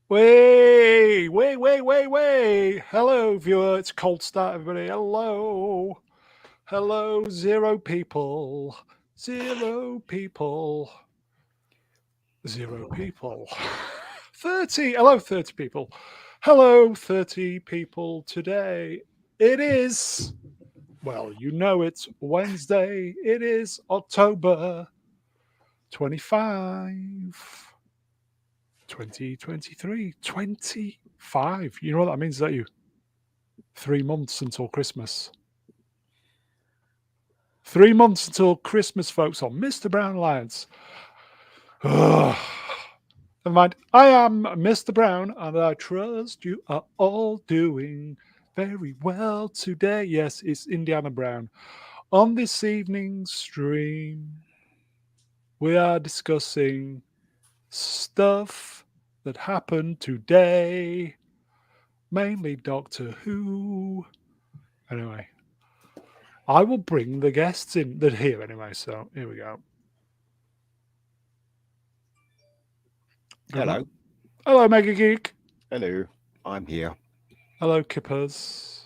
Way. Hello, viewer. It's a cold start, everybody. Hello. Hello, 0 people. 0 people. 0 people. 30. Hello, 30 people. Hello, 30 people. Today it is, well, you know it's Wednesday. It is October 25. 2023, 25. You know what that means, don't you? 3 months until Christmas. 3 months until Christmas, folks, on Mr. Brown Alliance. Never mind. I am Mr. Brown, and I trust you are all doing very well today. Yes, it's Indiana Brown. On this evening's stream, we are discussing stuff that happened today. Mainly Doctor Who. Anyway, I will bring the guests in. They're here anyway, so here we go. Hello. Hello, Mega Geek. Hello. I'm here. Hello, Kippers.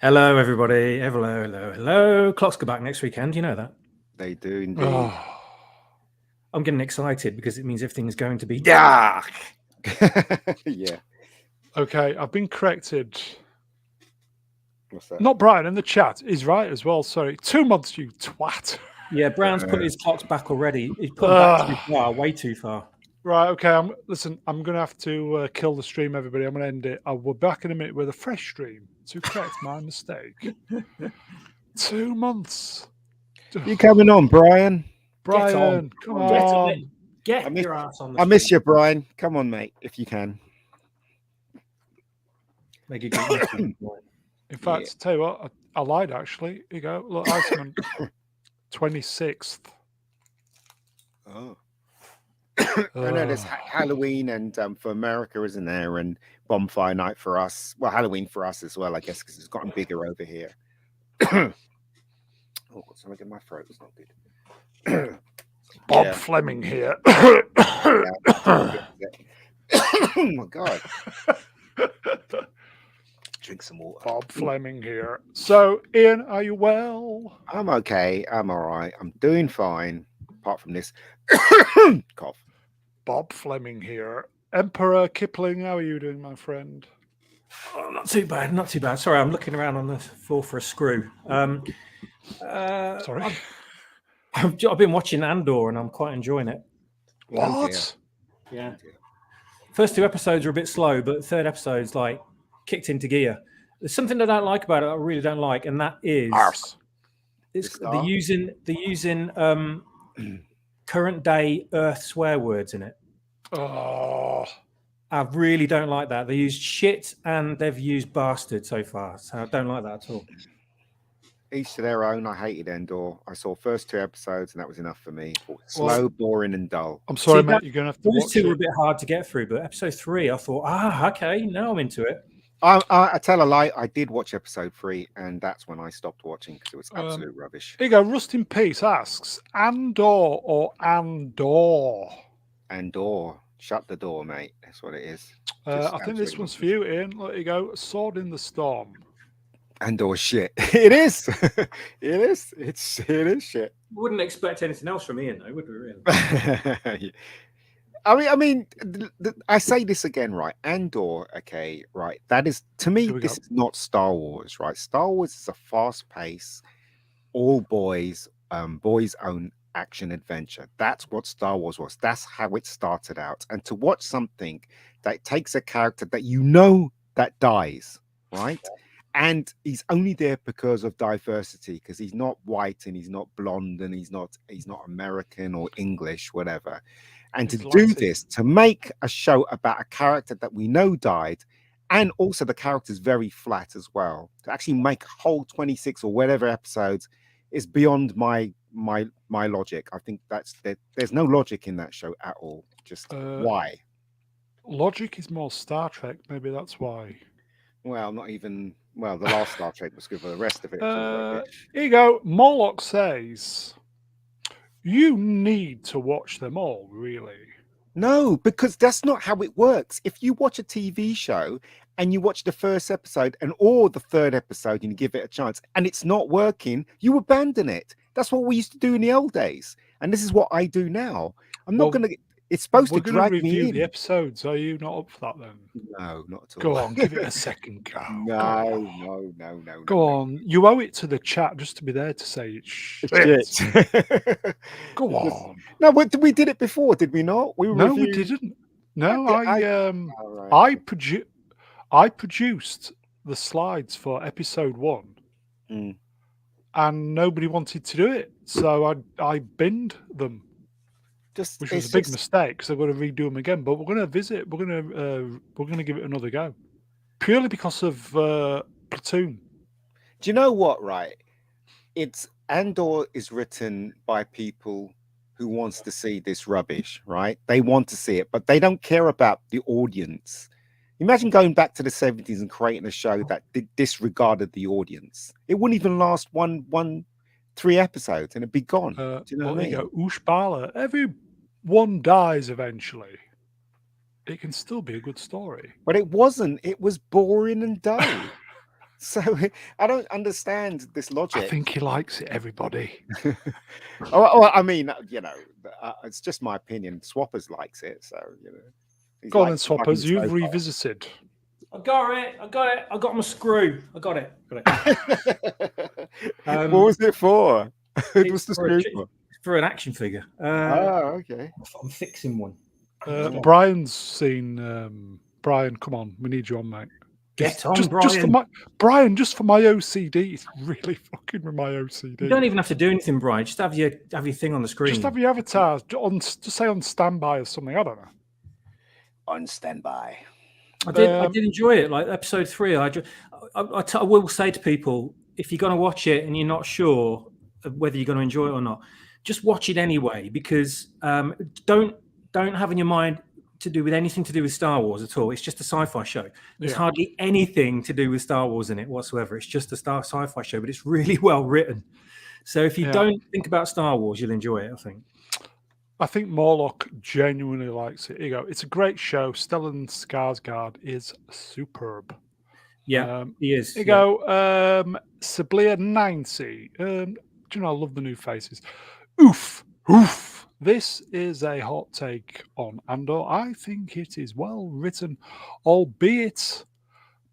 Hello, everybody. Hello. Clocks go back next weekend. You know that. They do indeed. Oh. I'm getting excited because it means everything's going to be dark. Yeah. Okay, I've been corrected. What's that? Not Brian in the chat. He's right as well. Sorry. 2 months, you twat. Yeah, Brown's put his clocks back already. He's put them back too far, way too far. Right, okay. Listen, I'm going to have to kill the stream, everybody. I'm going to end it. I will be back in a minute with a fresh stream to correct my mistake. 2 months. You coming on, Brian? Brian, come on. Get your ass on the I miss you, Brian. Come on, mate, if you can. Make it good. In fact, tell you what, I lied actually. Here you go. Look, Iceman, 26th. Oh. I know there's Halloween and for America, isn't there? And bonfire night for us. Well, Halloween for us as well, I guess, because it's gotten bigger over here. Oh, got something in my throat. It's not good. Bob Fleming here. Oh my God. Drink some water. Bob Fleming here. So, Ian, are you well? I'm okay. I'm all right. I'm doing fine, apart from this cough. Bob Fleming here. Emperor Kipling, how are you doing, my friend? Oh, not too bad. Sorry, I'm looking around on the floor for a screw. Sorry. I've been watching Andor and I'm quite enjoying it. What? Yeah. First 2 episodes are a bit slow, but the 3rd episode's like kicked into gear. There's something I don't like about it. I really don't like, and that is it's the using current day Earth swear words in it. Oh, I really don't like that. They used shit and they've used bastard so far, so I don't like that at all. Each to their own. I hated Andor. I saw first 2 episodes and that was enough for me. Slow, boring, and dull. I'm sorry, mate. You're going to have to watch those 2 were a bit hard to get through, but episode 3, I thought, okay, now I'm into it. I tell a lie. I did watch episode 3, and that's when I stopped watching because it was absolute rubbish. Here you go. Rust in Peace asks, Andor or Andor? Andor. Shut the door, mate. That's what it is. I think this one's for you, Ian. There you go. Sword in the Storm. Andor shit. It is. It is. It is shit. Wouldn't expect anything else from Ian, though, would we really? I mean, I say this again, right? Andor, okay, right? That is, to me, this is not Star Wars, right? Star Wars is a fast-paced, all boys, boys' own action adventure. That's what Star Wars was. That's how it started out. And to watch something that takes a character that you know that dies, right? And he's only there because of diversity, because he's not white and he's not blonde and he's not American or English, whatever. And to do this, to make a show about a character that we know died, and also the character's very flat as well, to actually make a whole 26 or whatever episodes is beyond my logic. I think there's no logic in that show at all. Just why? Logic is more Star Trek. Maybe that's why. Well, not even. Well, the last Star Trek was good, for the rest of it. Here you go. Moloch says, you need to watch them all, really. No, because that's not how it works. If you watch a TV show and you watch the first episode or the third episode and you give it a chance and it's not working, you abandon it. That's what we used to do in the old days. And this is what I do now. I'm not going to, it's supposed to drag me in. Review the episodes. Are you not up for that then? No, not at all. Go on, give it a second go. No. Go on. You owe it to the chat just to be there to say shit. Go on. No, we did it before, did we not? We didn't. No, I produced the slides for episode 1, and nobody wanted to do it, so I binned them. Which was a big mistake because I've got to redo them again. But we're going to visit. We're going to give it another go, purely because of Platoon. Do you know what? Right, it's Andor is written by people who wants to see this rubbish. Right, they want to see it, but they don't care about the audience. Imagine going back to the 70s and creating a show that disregarded the audience. It wouldn't even last 3 episodes and it'd be gone. Do you know what I mean? Ushbala. Everyone dies eventually. It can still be a good story. But it wasn't. It was boring and dull. So I don't understand this logic. I think he likes it, everybody. I mean, it's just my opinion. Swappers likes it. So, Go on then, Swappers. You've revisited. I got it. I got my screw. I got it. What was it for? It was the screw for an action figure. Okay. I'm fixing one. Brian's seen. Brian, come on, we need you on, mate. Get on, Brian. Just for my OCD, it's really fucking with my OCD. You don't even have to do anything, Brian. Just have your thing on the screen. Just have your avatar just say on standby or something. I don't know. On standby. I did enjoy it. Like episode 3, I will say to people, if you're going to watch it and you're not sure of whether you're going to enjoy it or not, just watch it anyway, because don't have in your mind to do with anything to do with Star Wars at all. It's just a sci-fi show. There's hardly anything to do with Star Wars in it whatsoever. It's just a sci-fi show, but it's really well written. So if you don't think about Star Wars, you'll enjoy it, I think. I think Morlock genuinely likes it. Here you go. It's a great show. Stellan Skarsgård is superb. Yeah, he is. Here you go. Sablia 90. Do you know, I love the new faces. Oof. This is a hot take on Andor. I think it is well written, albeit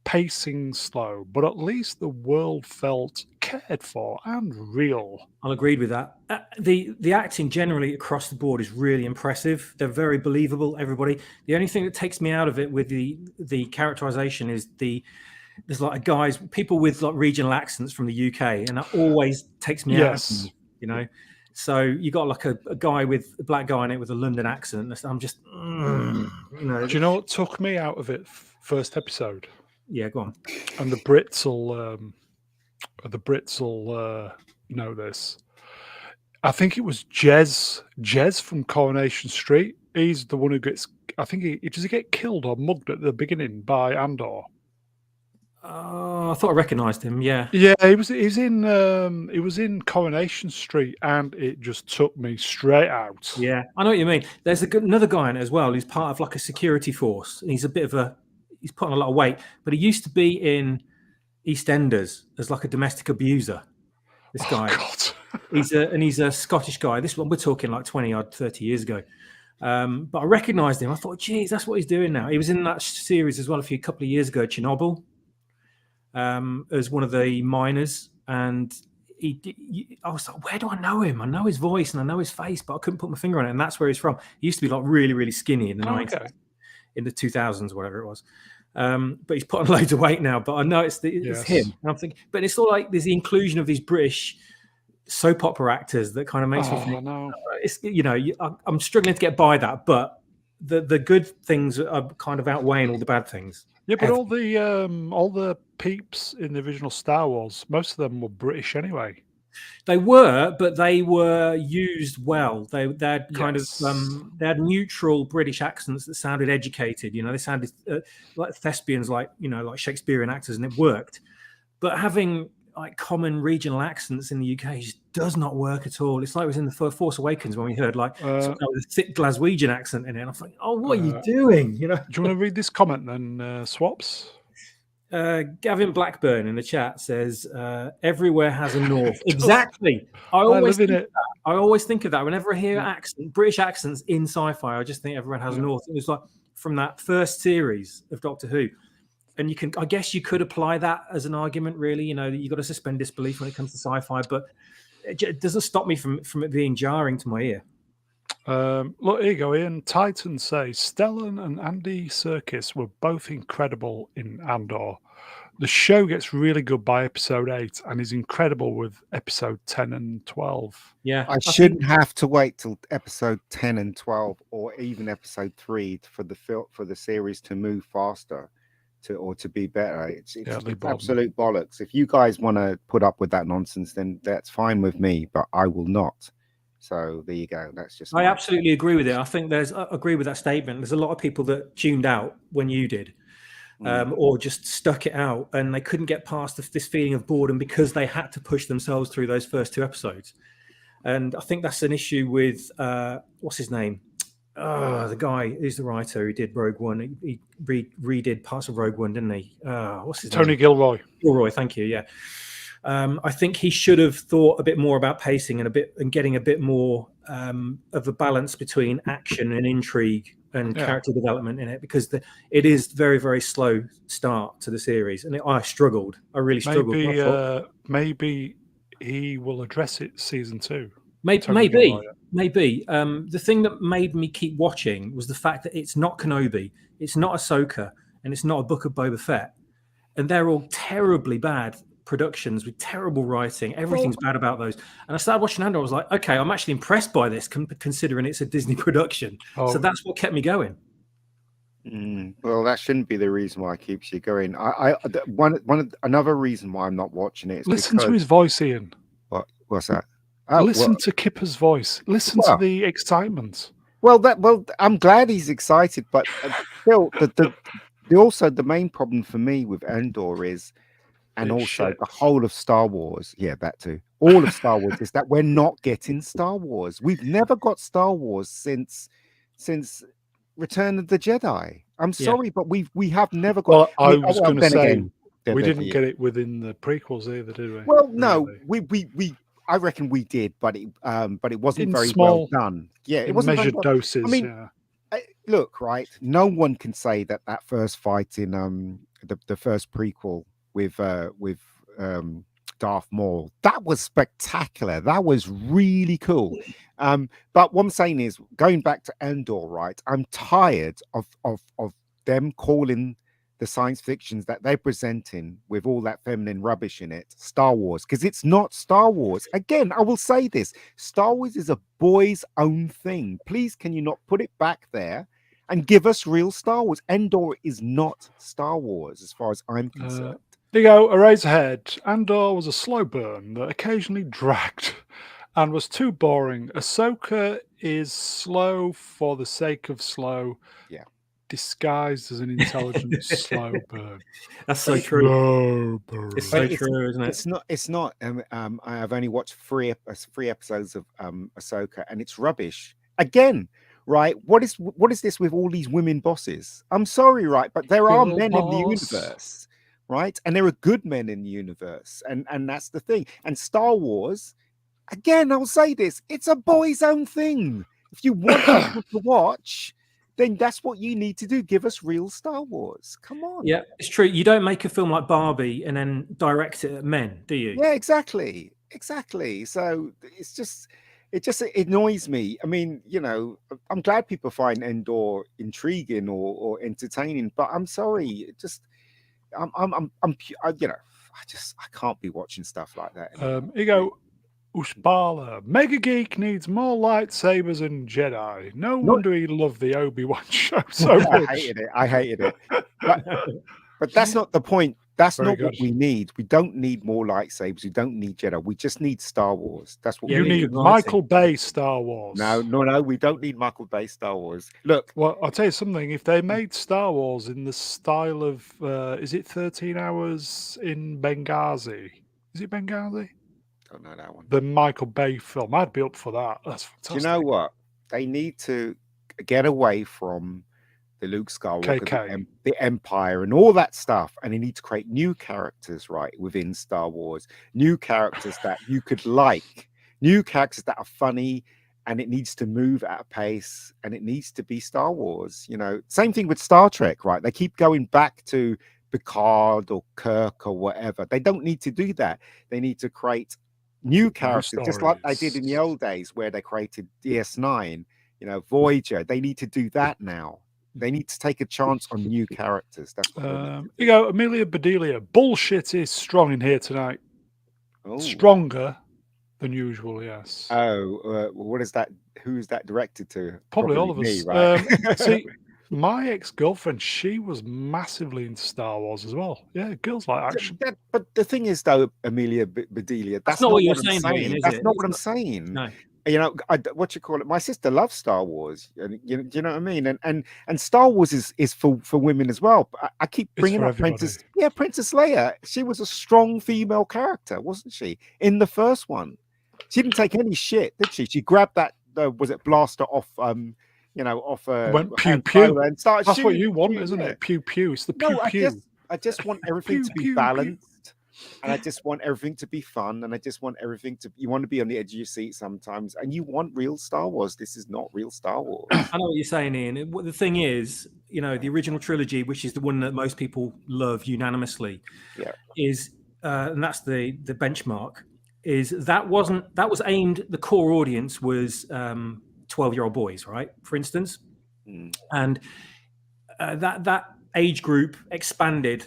pacing slow, but at least the world felt cared for and real. I'll agree with that. The acting generally across the board is really impressive. They're very believable, everybody. The only thing that takes me out of it with the characterization is there's like people with like regional accents from the UK, and that always takes me out of them, you know. So you got like a black guy in it with a London accent. I'm just, you know. Do you know what took me out of it? First episode. Yeah, go on. And the Brits will know this. I think it was Jez from Coronation Street. He's the one who gets. I think does he get killed or mugged at the beginning by Andor? I thought I recognised him. Yeah, he was in Coronation Street, and it just took me straight out. Yeah, I know what you mean. There's another guy in it as well. He's part of like a security force. He's he's put on a lot of weight, but he used to be in EastEnders as like a domestic abuser. This guy, he's a Scottish guy. This one we're talking like 30 years ago. But I recognised him. I thought, geez, that's what he's doing now. He was in that series as well a couple of years ago, Chernobyl. As one of the miners, and I was like, where do I know him? I know his voice and I know his face, but I couldn't put my finger on it. And that's where he's from. He used to be like really, really skinny in the 90s, in the 2000s, whatever it was. But he's put on loads of weight now. But I know it's him. And I'm thinking, but it's all like there's the inclusion of these British soap opera actors that kind of makes me think. No. It's I'm struggling to get by that, but the good things are kind of outweighing all the bad things. Yeah, but all the peeps in the original Star Wars, most of them were British anyway. They were, but they were used well. They had kind of they had neutral British accents that sounded educated. You know, they sounded like thespians, like Shakespearean actors, and it worked. But having like common regional accents in the UK just does not work at all. It's like it was in the Force Awakens when we heard like a thick Glaswegian accent in it. And I'm like, oh, what are you doing? You know? Do you want to read this comment then, Swaps? Gavin Blackburn in the chat says, everywhere has a north. Exactly. I always think of that whenever I hear British accents in sci-fi. I just think everyone has a north. It was like from that first series of Doctor Who. And I guess you could apply that as an argument, really. You know, you've got to suspend disbelief when it comes to sci-fi, but it doesn't stop me from it being jarring to my ear. Look, here you go, Ian. Titan says Stellan and Andy Serkis were both incredible in Andor. The show gets really good by episode 8 and is incredible with episode 10 and 12. Yeah, I shouldn't have to wait till episode 10 and 12 or even episode 3 for the series to move faster. To be better. It's absolute bollocks. If you guys want to put up with that nonsense, then that's fine with me, but I will not. So there you go. That's just. I absolutely agree with it. I think I agree with that statement. There's a lot of people that tuned out when you did, or just stuck it out, and they couldn't get past this feeling of boredom because they had to push themselves through those first 2 episodes. And I think that's an issue with what's his name? The guy who's the writer who did Rogue One. He redid parts of Rogue One, didn't he? What's his name? Tony Gilroy. Gilroy, thank you. Yeah, I think he should have thought a bit more about pacing and getting a bit more of a balance between action and intrigue and character development in it, because it is very, very slow start to the series, and I struggled. I really struggled. Maybe he will address it season 2. Maybe. The thing that made me keep watching was the fact that it's not Kenobi, it's not Ahsoka, and it's not a Book of Boba Fett. And they're all terribly bad productions with terrible writing. Everything's bad about those. And I started watching Andor. I was like, okay, I'm actually impressed by this, considering it's a Disney production. So that's what kept me going. Well, that shouldn't be the reason why it keeps you going. Another reason why I'm not watching it is listen to his voice, Ian. What's that? Listen to Kipper's voice. Listen to the excitement. Well, I'm glad he's excited, but still, the main problem for me with Andor is, and also the whole of Star Wars, that too. All of Star Wars is that we're not getting Star Wars. We've never got Star Wars since Return of the Jedi. I'm sorry, but we have never got. Well, I was going to say we didn't get it within the prequels either, did we? Well, no, we I reckon we did, but it wasn't very well done. Yeah, it wasn't measured doses. I mean, look, right. No one can say that first fight in the first prequel with Darth Maul, that was spectacular. That was really cool. But what I'm saying is, going back to Andor, right? I'm tired of them calling the science fictions that they're presenting with all that feminine rubbish in it Star Wars, because it's not Star Wars. Again, I will say this: Star Wars is a boy's own thing. Please, can you not put it back there and give us real Star Wars? Andor is not Star Wars, as far as I'm concerned. There you go. Eraserhead. Andor was a slow burn that occasionally dragged and was too boring. Ahsoka is slow for the sake of slow. Yeah. Disguised as an intelligent slow burn. That's so true. It's so true, isn't it? It's not. I've only watched three episodes of Ahsoka, and it's rubbish. Again, right? What is this with all these women bosses? I'm sorry, right? But there are men in the universe, right? And there are good men in the universe, and that's the thing. And Star Wars, again, I'll say this: it's a boy's own thing. If you want people to watch, then that's what you need to do. Give us real Star Wars. Come on. Yeah, it's true. You don't make a film like Barbie and then direct it at men, do you? Yeah, exactly. So it just annoys me. I mean, I'm glad people find Andor intriguing or entertaining, but I'm sorry. I can't be watching stuff like that anymore. Here you go. Ushbala. Mega Geek needs more lightsabers and Jedi. No wonder he loved the Obi-Wan show so much. I hated it. But that's not the point. That's not what we need. We don't need more lightsabers. We don't need Jedi. We just need Star Wars. That's what you need. Michael Bay Star Wars. No. We don't need Michael Bay Star Wars. Look. Well, I'll tell you something. If they made Star Wars in the style of, is it 13 Hours in Benghazi? Is it Benghazi? Don't know that one. The Michael Bay film. I'd be up for that. That's fantastic. Do you know what? They need to get away from the Luke Skywalker, the Empire, and all that stuff, and they need to create new characters, right, within Star Wars. New characters that you could like, new characters that are funny, and it needs to move at a pace, and it needs to be Star Wars. You know, same thing with Star Trek, right? They keep going back to Picard or Kirk or whatever. They don't need to do that. They need to create new characters, just like they did in the old days where they created DS9, you know, Voyager. They need to do that now. They need to take a chance on new characters. That's what you go, Amelia Bedelia. Bullshit is strong in here tonight. Oh. Stronger than usual, yes. Oh, what is that? Who's that directed to? Probably all of me, us. right? See, my ex-girlfriend, she was massively into Star Wars as well. Yeah, girls like action. But the thing is, though, Amelia Bedelia, that's not not what you're I'm saying. Ian, is that's it? not It's what I'm not- saying. No. You know, what you call it? My sister loves Star Wars. And you know what I mean? And Star Wars is for women as well. But I keep bringing up Princess Leia. She was a strong female character, wasn't she? In the first one, she didn't take any shit, did she? She grabbed that was it blaster off you know, off went pew pew and started that's shooting. what you want, isn't it? Pew pew. It's the pew pew. I just want everything to be balanced, and I just want everything to be fun, and I just want everything to. You want to be on the edge of your seat sometimes, and you want real Star Wars. This is not real Star Wars. I know what you're saying, Ian. The thing is, you know, the original trilogy, which is the one that most people love unanimously, is and that's the benchmark. Is that was aimed. The core audience was 12-year-old boys, right? For instance, and that age group expanded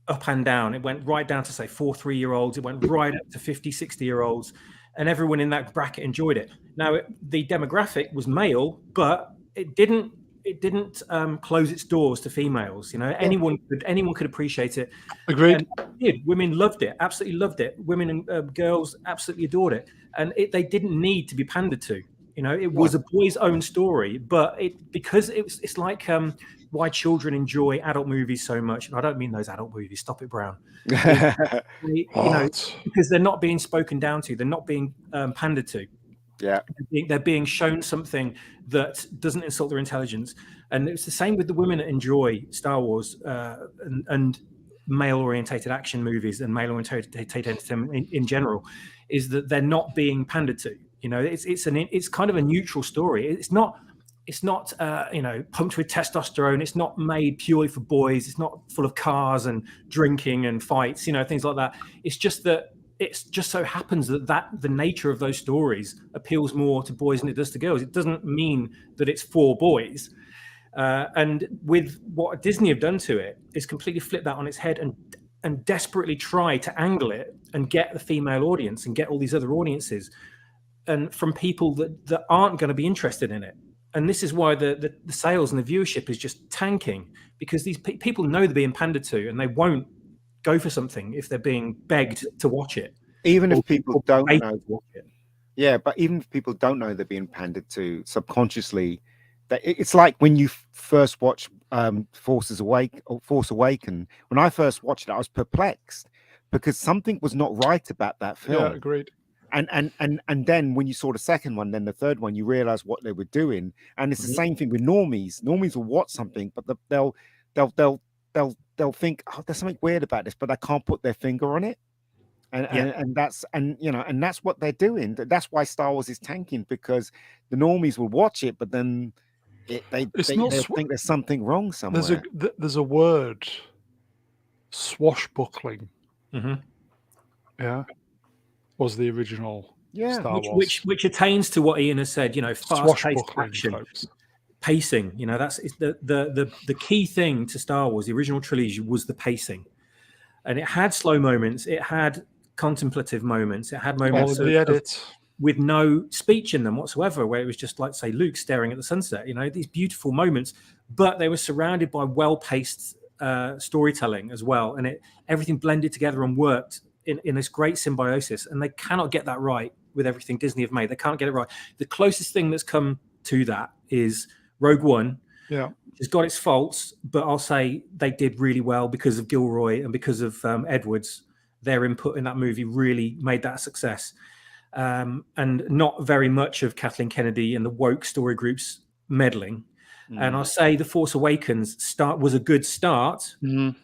up and down. It went right down to say 4-3-year-olds. It went right up to 50-60-year-olds, and everyone in that bracket enjoyed it. Now, the demographic was male, but it didn't close its doors to females. You know, anyone could appreciate it. Agreed. And women loved it, absolutely loved it. Women and girls absolutely adored it, and they didn't need to be pandered to. You know, it was a boy's own story, but because it's like why children enjoy adult movies so much. And I don't mean those adult movies. Stop it, Brown. You know, because they're not being spoken down to. They're not being pandered to. Yeah, they're being shown something that doesn't insult their intelligence, and it's the same with the women that enjoy Star Wars and male-orientated action movies and male-orientated entertainment in general, is that they're not being pandered to. You know, it's kind of a neutral story. It's not you know, pumped with testosterone. It's not made purely for boys. It's not full of cars and drinking and fights. You know, things like that. It's just that. It just so happens that the nature of those stories appeals more to boys than it does to girls. It doesn't mean that it's for boys. And with what Disney have done to it, is completely flip that on its head and desperately try to angle it and get the female audience and get all these other audiences and from people that aren't going to be interested in it. And this is why the sales and the viewership is just tanking, because these people know they're being pandered to, and they won't go for something if they're being begged to watch it. Even if people don't know, but even if people don't know they're being pandered to subconsciously, that it's like when you first watch Force Awakens. When I first watched it, I was perplexed because something was not right about that film. Yeah, agreed. And then when you saw the second one, then the third one, you realize what they were doing. And it's the same thing with normies. Normies will watch something, but they'll think, oh, there's something weird about this, but they can't put their finger on it. And that's what they're doing. That's why Star Wars is tanking, because the normies will watch it, but then they'll think there's something wrong somewhere. There's a word, swashbuckling. Yeah, was the original Star Wars, which attains to what Ian has said. You know, fast-paced action. Folks. Pacing, you know, that's the key thing to Star Wars. The original trilogy was the pacing, and it had slow moments, it had contemplative moments, it had moments with no speech in them whatsoever, where it was just like, say, Luke staring at the sunset. You know, these beautiful moments, but they were surrounded by well-paced storytelling as well, and everything blended together and worked in this great symbiosis. And they cannot get that right with everything Disney have made. They can't get it right. The closest thing that's come to that is Rogue One. Yeah, it's got its faults, but I'll say they did really well because of Gilroy and because of Edwards their input in that movie really made that a success. And not very much of Kathleen Kennedy and the woke story groups meddling. And I'll say The Force Awakens was a good start. And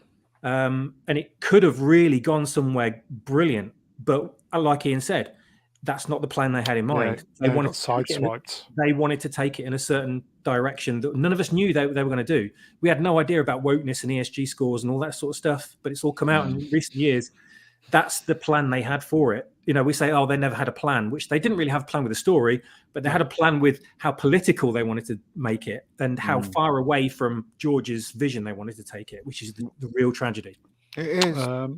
it could have really gone somewhere brilliant. But like Ian said, that's not the plan they had in mind. They wanted sideswiped. They wanted to take it in a certain direction that none of us knew they were going to do. We had no idea about wokeness and ESG scores and all that sort of stuff, but it's all come out in recent years. That's the plan they had for it. You know, we say, oh, they never had a plan, which they didn't really have a plan with the story, but they had a plan with how political they wanted to make it and how far away from George's vision they wanted to take it, which is the real tragedy. It is. Here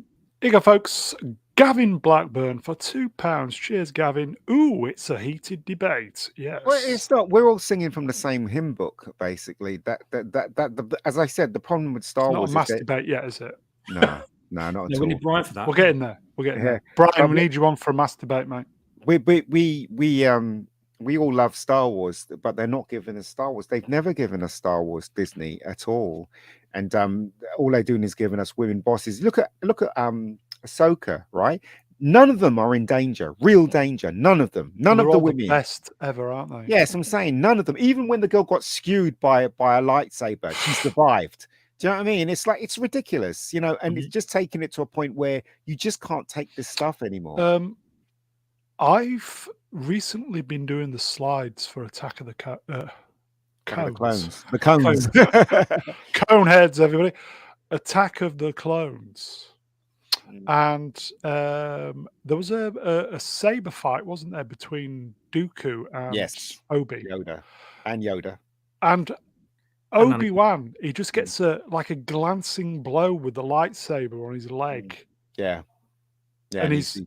you go, folks. Gavin Blackburn for £2. Cheers, Gavin. Ooh, it's a heated debate. Yes. Well, it's not. We're all singing from the same hymn book, basically. As I said, the problem with Star Wars is not a mass debate yet, is it? No, not at all. We need Brian for that. We're getting there. Brian, we need you on for a mass debate, mate. We all love Star Wars, but they're not giving us Star Wars. They've never given us Star Wars Disney at all, and all they're doing is giving us women bosses. Look at Ahsoka, right? None of them are in danger, real danger. None of them. None of the women. The best ever, aren't they? Yes, I'm saying none of them. Even when the girl got skewed by a lightsaber, she survived. Do you know what I mean? It's like, it's ridiculous, you know, and it's just taking it to a point where you just can't take this stuff anymore. I've recently been doing the slides for Attack of the Clones. The cones. Coneheads, everybody. Attack of the Clones. And there was a saber fight, wasn't there, between Dooku and Obi? Yoda. And Obi-Wan, he just gets a glancing blow with the lightsaber on his leg. Yeah. And he's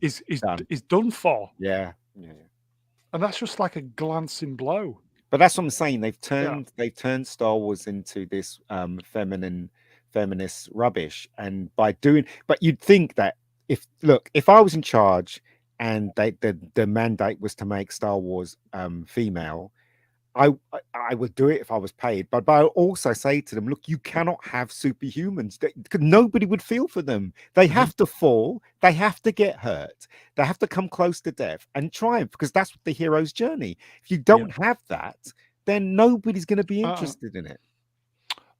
done for. Yeah. And that's just like a glancing blow. But that's what I'm saying. They've turned Star Wars into this feminist rubbish, and but you'd think that if I was in charge and the mandate was to make Star Wars female, I would do it if I was paid, but I also say to them, look, you cannot have superhumans. Nobody would feel for them. They have to fall, they have to get hurt, they have to come close to death and triumph, because that's the hero's journey. If you don't have that, then nobody's going to be interested in it.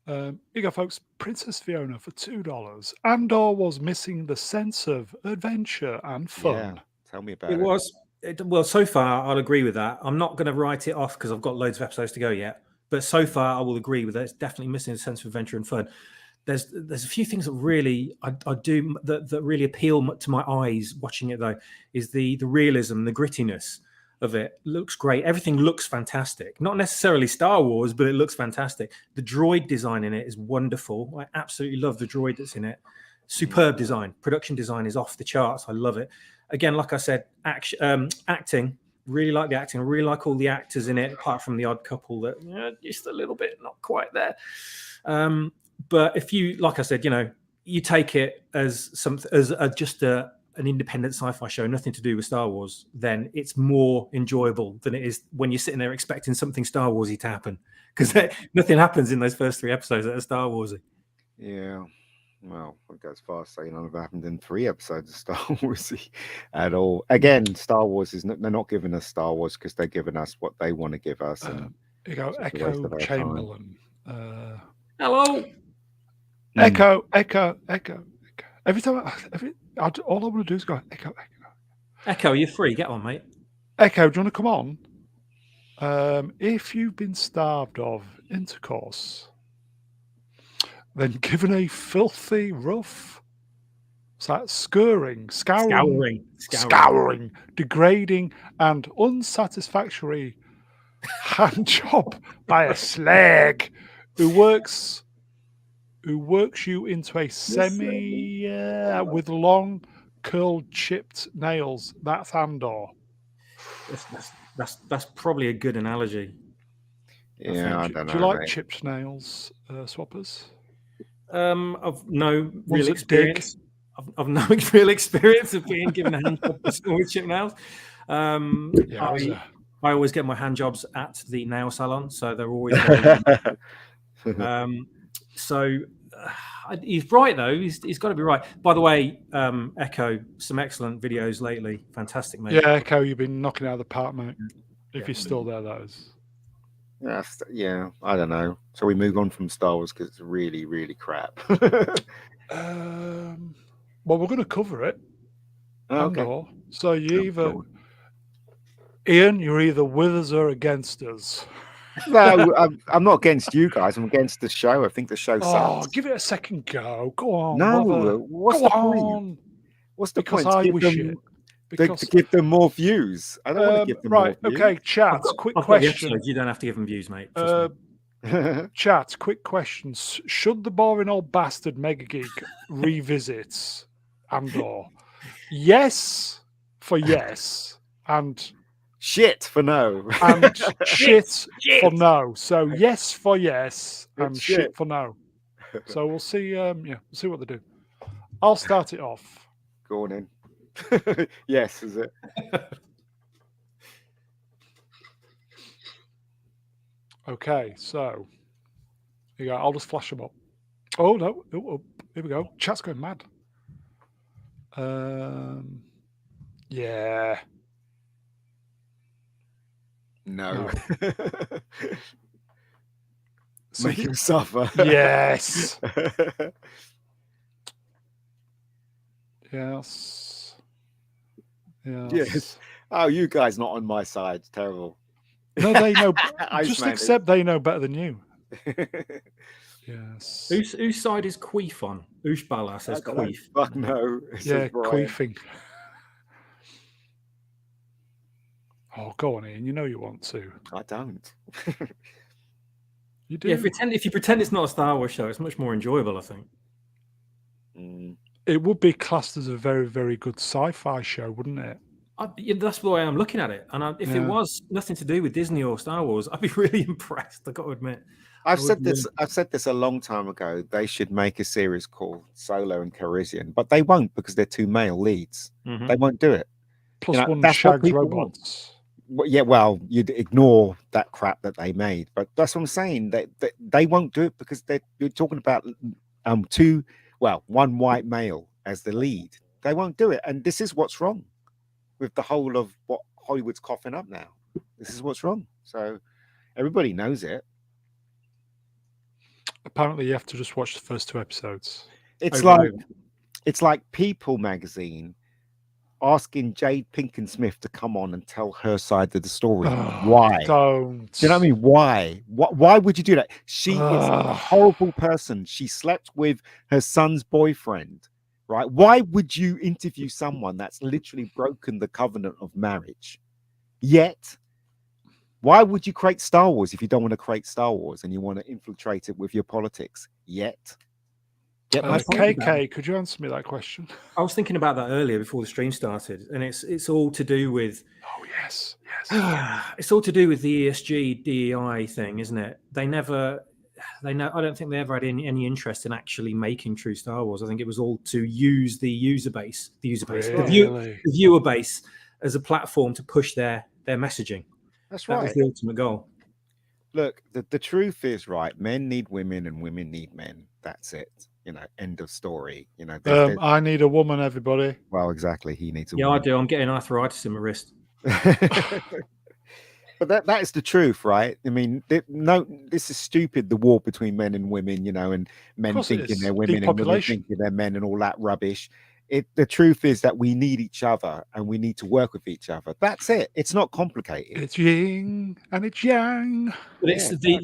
Here you go, folks. Princess Fiona for $2. Andor was missing the sense of adventure and fun. Yeah, tell me about it. Well, so far, I'll agree with that. I'm not going to write it off because I've got loads of episodes to go yet. But so far, I will agree with it. It's definitely missing a sense of adventure and fun. There's a few things that really I do that really appeal to my eyes watching it, though, is the realism, the grittiness of it. Looks great. Everything looks fantastic. Not necessarily Star Wars, but it looks fantastic. The droid design in it is wonderful. I absolutely love the droid that's in it. Superb design. Production design is off the charts. I love it. Again, like I said, acting, really like the acting. I really like all the actors in it, apart from the odd couple that just a little bit not quite there. But if you, like I said, you take it as just an independent sci-fi show, nothing to do with Star Wars, then it's more enjoyable than it is when you're sitting there expecting something Star Warsy to happen, because nothing happens in those first 3 episodes that are Star Warsy. Yeah. Well, it goes far saying none of it happened in 3 episodes of Star Wars at all. Again, Star Wars they're not giving us Star Wars because they're giving us what they want to give us. And you go, Echo Chamberlain. Hello. Echo. Every time, all I want to do is go, Echo. Echo, you're free. Get on, mate. Echo, do you want to come on? If you've been starved of intercourse, then given a filthy, rough, scouring, degrading, and unsatisfactory hand job by a slag who works you into a semi with long, curled, chipped nails. That's Andor. That's probably a good analogy. Yeah, I don't know. Do you like chipped nails, swappers? I've no real experience. I've no real experience of being given a hand job with chip nails. I always get my hand jobs at the nail salon, so they're always. So He's right though. He's got to be right. By the way, Echo, some excellent videos lately. Fantastic, mate. Yeah, Echo, you've been knocking it out of the park, mate. If you're still there, that is. Yeah, I don't know. Shall we move on from Star Wars because it's really, really crap? Well, we're going to cover it. Okay. Andor. So Ian, you're either with us or against us. No, I'm not against you guys. I'm against the show. I think the show sucks. Give it a second go. Go on. No, what's the point? What's the point? I wish it. To give them more views. I don't want to give them more views. Okay, chat. Quick question. You don't have to give them views, mate. Chat. Quick questions. Should the boring old bastard Mega Geek revisit Andor? Yes for yes, and shit for no, and shit for no. So yes for yes, and shit for no. So we'll see. We'll see what they do. I'll start it off. Go on in. Yes, is it? Okay, so here you go. I'll just flash them up. Oh no! Here we go. Chat's going mad. Yeah. No. Make him suffer. Yes. Yes. Yes. Oh, you guys not on my side. It's terrible. No, they know. Just accept they know better than you. Yes. Whose side is Queef on? Ushbala says Queef. Fuck no. Yeah, queefing. Oh, go on, Ian. You know you want to. I don't. You do. Yeah, if you pretend it's not a Star Wars show, it's much more enjoyable, I think. It would be classed as a very, very good sci-fi show, wouldn't it? That's the way I'm looking at it. And if it was nothing to do with Disney or Star Wars, I'd be really impressed. I got to admit. I've said this a long time ago. They should make a series called Solo and Calrissian, but they won't because they're two male leads. Mm-hmm. They won't do it. Plus one shags robots. Yeah, well, you'd ignore that crap that they made, but that's what I'm saying. They won't do it because you're talking about one white male as the lead. They won't do it, and this is what's wrong with the whole of what Hollywood's coughing up now. This is what's wrong. So everybody knows it. Apparently, you have to just watch the first 2 episodes. It's like People magazine asking Jade Pinkett-Smith to come on and tell her side of the story. Why? Don't. Do you know what I mean? Why? Why would you do that? She is a horrible person. She slept with her son's boyfriend, right? Why would you interview someone that's literally broken the covenant of marriage? Yet, why would you create Star Wars if you don't want to create Star Wars and you want to infiltrate it with your politics? Yet. KK, could you answer me that question? I was thinking about that earlier before the stream started, and it's all to do with. Oh yes. It's all to do with the ESG DEI thing, isn't it? I don't think they ever had any interest in actually making true Star Wars. I think it was all to use the viewer base as a platform to push their messaging. That's right. That was the ultimate goal. Look, the truth is, right, men need women and women need men. That's it. End of story. I need a woman, everybody. Well, exactly. He needs a woman. Yeah, I do. I'm getting arthritis in my wrist. But that is the truth, right? I mean, this is stupid, the war between men and women, and men thinking they're women and women thinking they're men and all that rubbish. The truth is that we need each other and we need to work with each other. That's it. It's not complicated. It's yin and it's yang. But it's the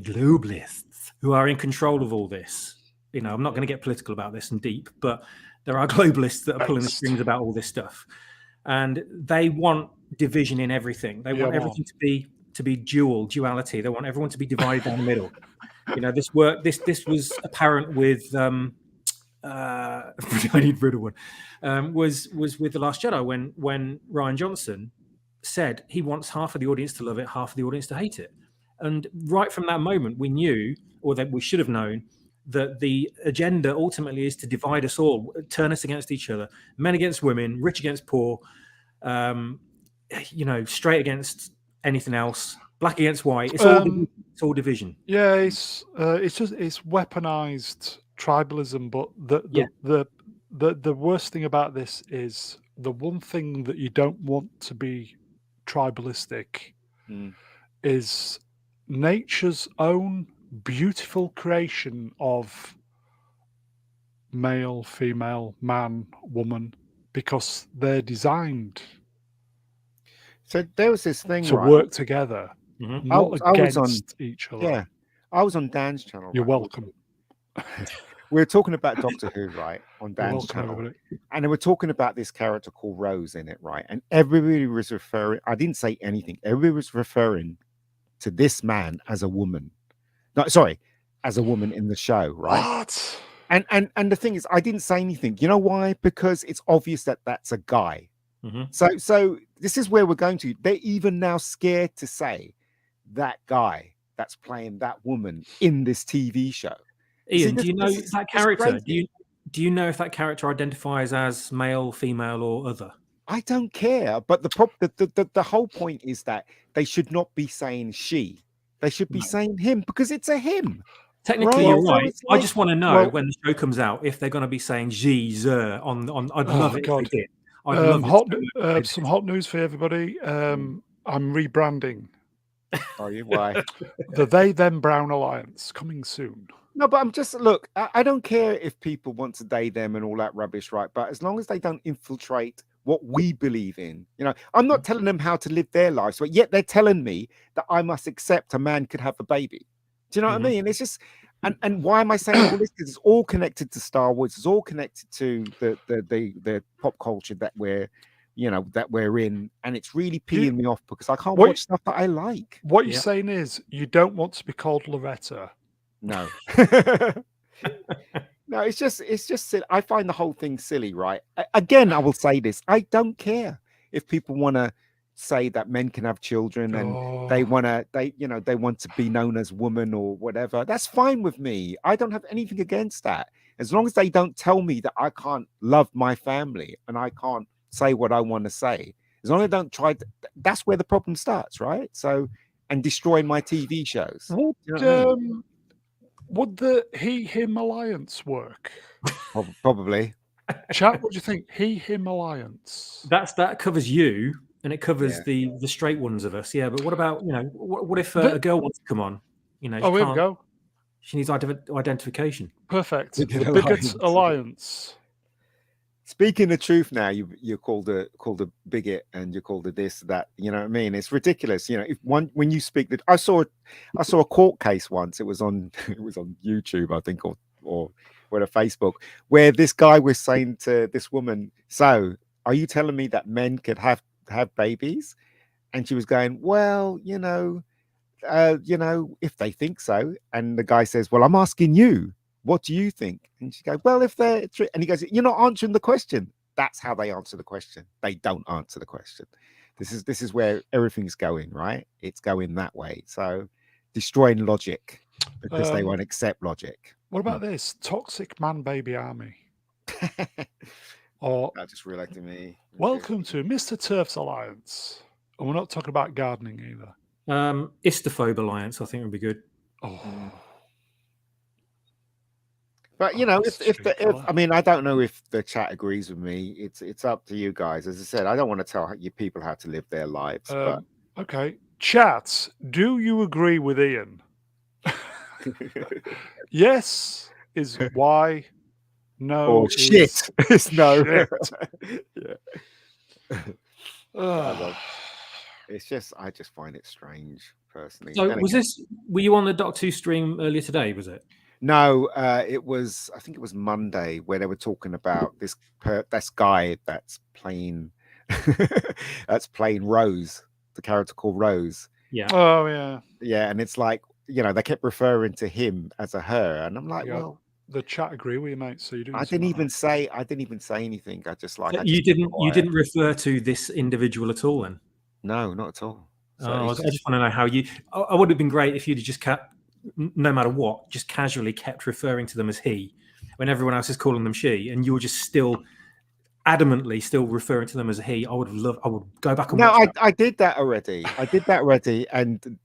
globalists who are in control of all this. I'm not going to get political about this and deep, but there are globalists that are pulling the strings about all this stuff, and they want division in everything. They want everything to be duality. They want everyone to be divided down the middle. This was apparent with I need rid of one. Was with The Last Jedi when Rian Johnson said he wants half of the audience to love it, half of the audience to hate it. And right from that moment, we knew, or that we should have known, that the agenda ultimately is to divide us all, turn us against each other, men against women, rich against poor, straight against anything else. Black against white. It's all division. It's all division. Yeah, it's weaponized tribalism, but the worst thing about this is the one thing that you don't want to be tribalistic is nature's own beautiful creation of male, female, man, woman, because they're designed So there was this thing to right? work together, not against each other. Yeah, I was on Dan's channel. You're right? welcome. We were talking about Doctor Who, right, on Dan's channel, everybody. and they were talking about this character called Rose in it, right? And everybody was referring. I didn't say anything. Everybody was referring to this man as a woman. No, sorry, as a woman in the show, right? What? And the thing is, I didn't say anything. You know why? Because it's obvious that that's a guy. So this is where we're going to. They're even now scared to say that guy that's playing that woman in this TV show. Ian, do you know that character? Do you know if that character identifies as male, female, or other? I don't care. But the whole point is that they should not be saying she. They should be saying him, because it's a him. Technically, you're right. I just want to know when the show comes out if they're going to be saying she, ze on. I'd love it if they did. I'd love some hot news for everybody. I'm rebranding. Are you? Why? The They Them Brown Alliance coming soon. No, but I'm just I don't care if people want to they them and all that rubbish, right? But as long as they don't infiltrate what we believe in, I'm not telling them how to live their lives, but yet they're telling me that I must accept a man could have a baby. Do you know what I mean? It's just, and why am I saying all this? Because it's all connected to Star Wars. It's all connected to the pop culture that we're in, and it's really peeing me off because I can't watch stuff that I like. What you're saying is you don't want to be called Loretta. No. No, it's just silly. I find the whole thing silly, right? Again, I will say this. I don't care if people want to say that men can have children and they want to be known as woman or whatever. That's fine with me. I don't have anything against that. As long as they don't tell me that I can't love my family and I can't say what I want to say. As long as I don't try to, that's where the problem starts, right? So, and destroying my TV shows. Would the he-him alliance work? Probably. Chat, what do you think? He-him alliance. That covers you, and it covers the straight ones of us. Yeah, but what about what if a girl wants to come on? Here we go. She needs identification. Perfect. The Bigot Alliance. Speaking the truth now, you're called a bigot and you're called a this, that, you know what I mean? It's ridiculous. When you speak that I saw a court case once, it was on YouTube, I think, or Facebook, where this guy was saying to this woman, so are you telling me that men could have babies? And she was going, well, if they think so. And the guy says, well, I'm asking you, what do you think? And she goes, well, if they're true. And he goes, you're not answering the question. That's how they answer the question. They don't answer the question. This is where everything's going, right? It's going that way. So destroying logic because they won't accept logic. What about this? Toxic man baby army. Or that just realized to me. Welcome to Mr. Turf's Alliance. And we're not talking about gardening either. Istophobe Alliance, I think would be good. But if I mean, I don't know if the chat agrees with me. It's up to you guys. As I said, I don't want to tell you people how to live their lives. But okay, chat. Do you agree with Ian? Yes is why. No. Oh shit! It's no. Yeah. It's just I just find it strange personally. So were you on the Doctor Who stream earlier today? Was it? No, I think it was Monday where they were talking about this guy that's playing Rose, the character called Rose. Yeah. Oh yeah. Yeah, and it's like, they kept referring to him as a her, and I'm like, well, the chat agree with you, mate. So you didn't. I didn't even say anything. I just like. You didn't refer to this individual at all, then? No, not at all. So I just want to know how you. I would have been great if you'd just kept, no matter what, just casually kept referring to them as he, when everyone else is calling them she, and you're just still adamantly still referring to them as a he. I would go back and No, watch that. I did that already. And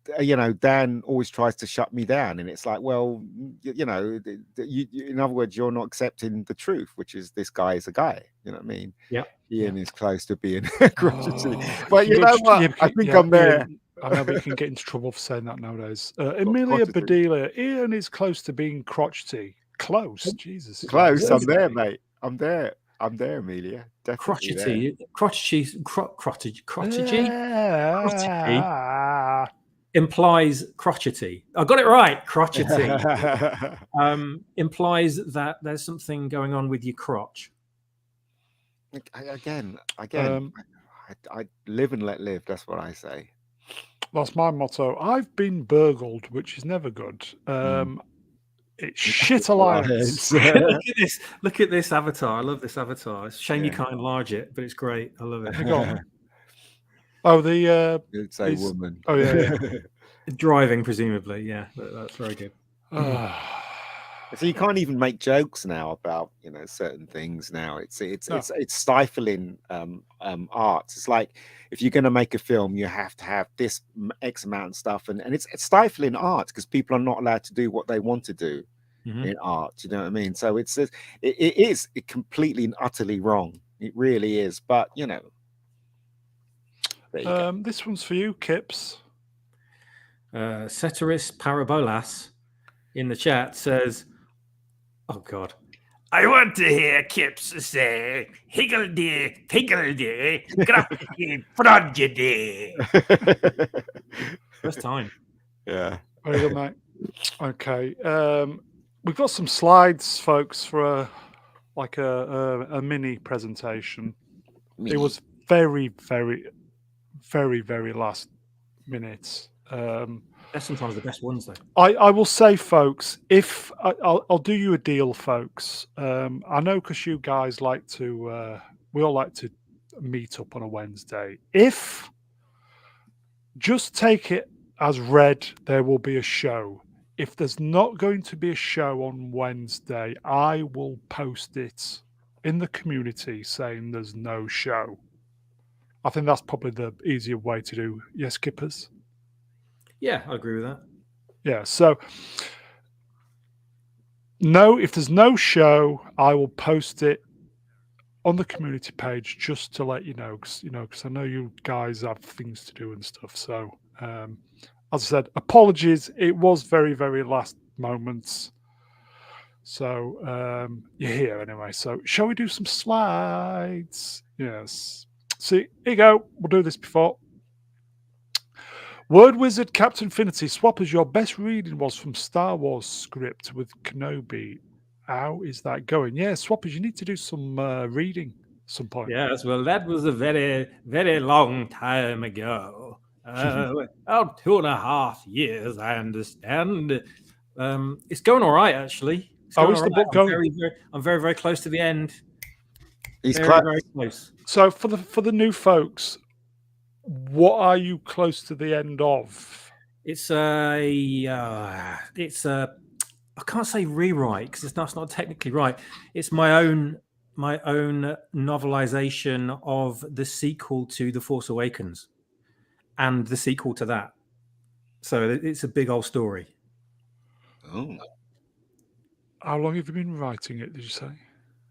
Dan always tries to shut me down, and it's like, well, in other words, you're not accepting the truth, which is this guy is a guy. You know what I mean? Yeah. Ian is close to being crotchety. Oh, But you know what? I think I'm there. Ian, I know, but you can get into trouble for saying that nowadays. Emilia Bedelia, Ian is close to being crotchety. Close, Jesus. Close. I'm there, mate. I'm there, Amelia. Definitely crotchety implies crotchety. I got it right. Crotchety implies that there's something going on with your crotch. Again, I live and let live. That's what I say. That's my motto. I've been burgled, which is never good. It's shit alliance. Look at this avatar. I love this avatar. It's a shame you can't enlarge it, but it's great. I love it. Oh, it's a woman. Oh yeah. Driving, presumably. Yeah, that's very good. So you can't even make jokes now about certain things. Now it's stifling art. It's like if you're going to make a film, you have to have this X amount of stuff, and it's stifling art because people are not allowed to do what they want to do in art. You know what I mean? So it is completely and utterly wrong. It really is. But this one's for you, Kips. Ceteris Parabolas in the chat says, "Oh God, I want to hear Kips say higgledy piggledy graffiti prodigy." First time. Yeah. Very good, mate. Okay. We've got some slides, folks, for a mini presentation. It was very, very, very, very last minute. That's sometimes the best ones, though. I will say, folks, if I'll do you a deal, folks. I know because you guys like to, we all like to meet up on a Wednesday. If just take it as read, there will be a show. If there's not going to be a show on Wednesday, I will post it in the community saying there's no show. I think that's probably the easier way to do. Yes, Kippers? Yeah, I agree with that. Yeah, so no, if there's no show, I will post it on the community page just to let you know, because I know you guys have things to do and stuff. So, as I said, apologies. It was very, very last moments. So you're here anyway. So shall we do some slides? Yes. See, here you go. We'll do this before. Word Wizard Captain Finity, Swappers, your best reading was from Star Wars script with Kenobi. How is that going? Yeah, Swappers, you need to do some reading at some point. Yes, well, that was a very, very long time ago. 2.5 years, I understand. It's going all right, actually. Is the book going? I'm very, very close to the end. He's very close. So for the new folks, what are you close to the end of? It's a I can't say rewrite because that's not technically right. It's my own novelization of the sequel to The Force Awakens and the sequel to that. So it's a big old story. Oh. How long have you been writing it, did you say?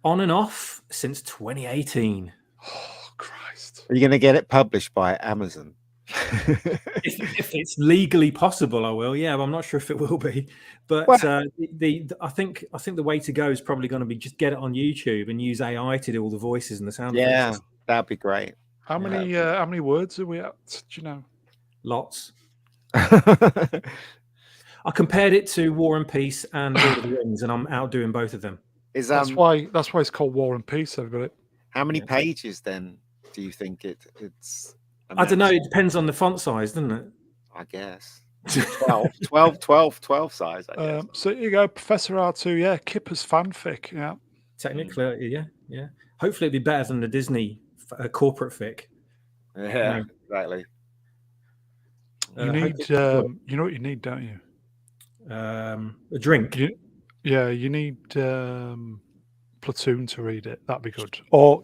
On and off since 2018. Oh, Christ. Are you going to get it published by Amazon? if it's legally possible, I will. Yeah, but I'm not sure if it will be. But I think the way to go is probably going to be just get it on YouTube and use AI to do all the voices and the sound effects. Yeah, that'd be great. How many words are we at? Do you know? Lots. I compared it to War and Peace and Lord of the Rings, and I'm outdoing both of them. That's why it's called War and Peace, everybody. How many pages then do you think it's? I don't know. It depends on the font size, doesn't it? I guess 12 size. I guess. So here you go, Professor R2. Yeah, Kipper's fanfic. Yeah, technically, yeah. Hopefully, it'd be better than the Disney corporate fic. Yeah, exactly. You need, you know what you need, don't you? A drink. You need Platoon to read it. That'd be good. Or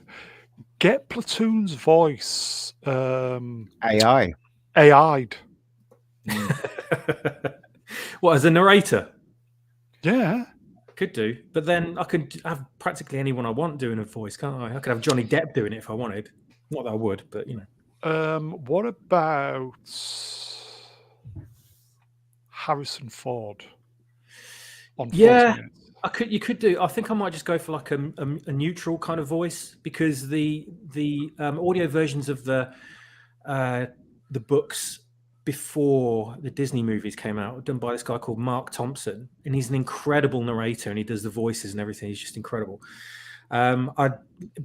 Get Platoon's voice AI. AI'd. What, as a narrator? Yeah. Could do, but then I could have practically anyone I want doing a voice, can't I? I could have Johnny Depp doing it if I wanted. Not that I would, but you know. What about Harrison Ford on 40 minutes? You could do. I think I might just go for like a neutral kind of voice, because the audio versions of the books before the Disney movies came out were done by this guy called Mark Thompson, and he's an incredible narrator, and he does the voices and everything. He's just incredible. I'd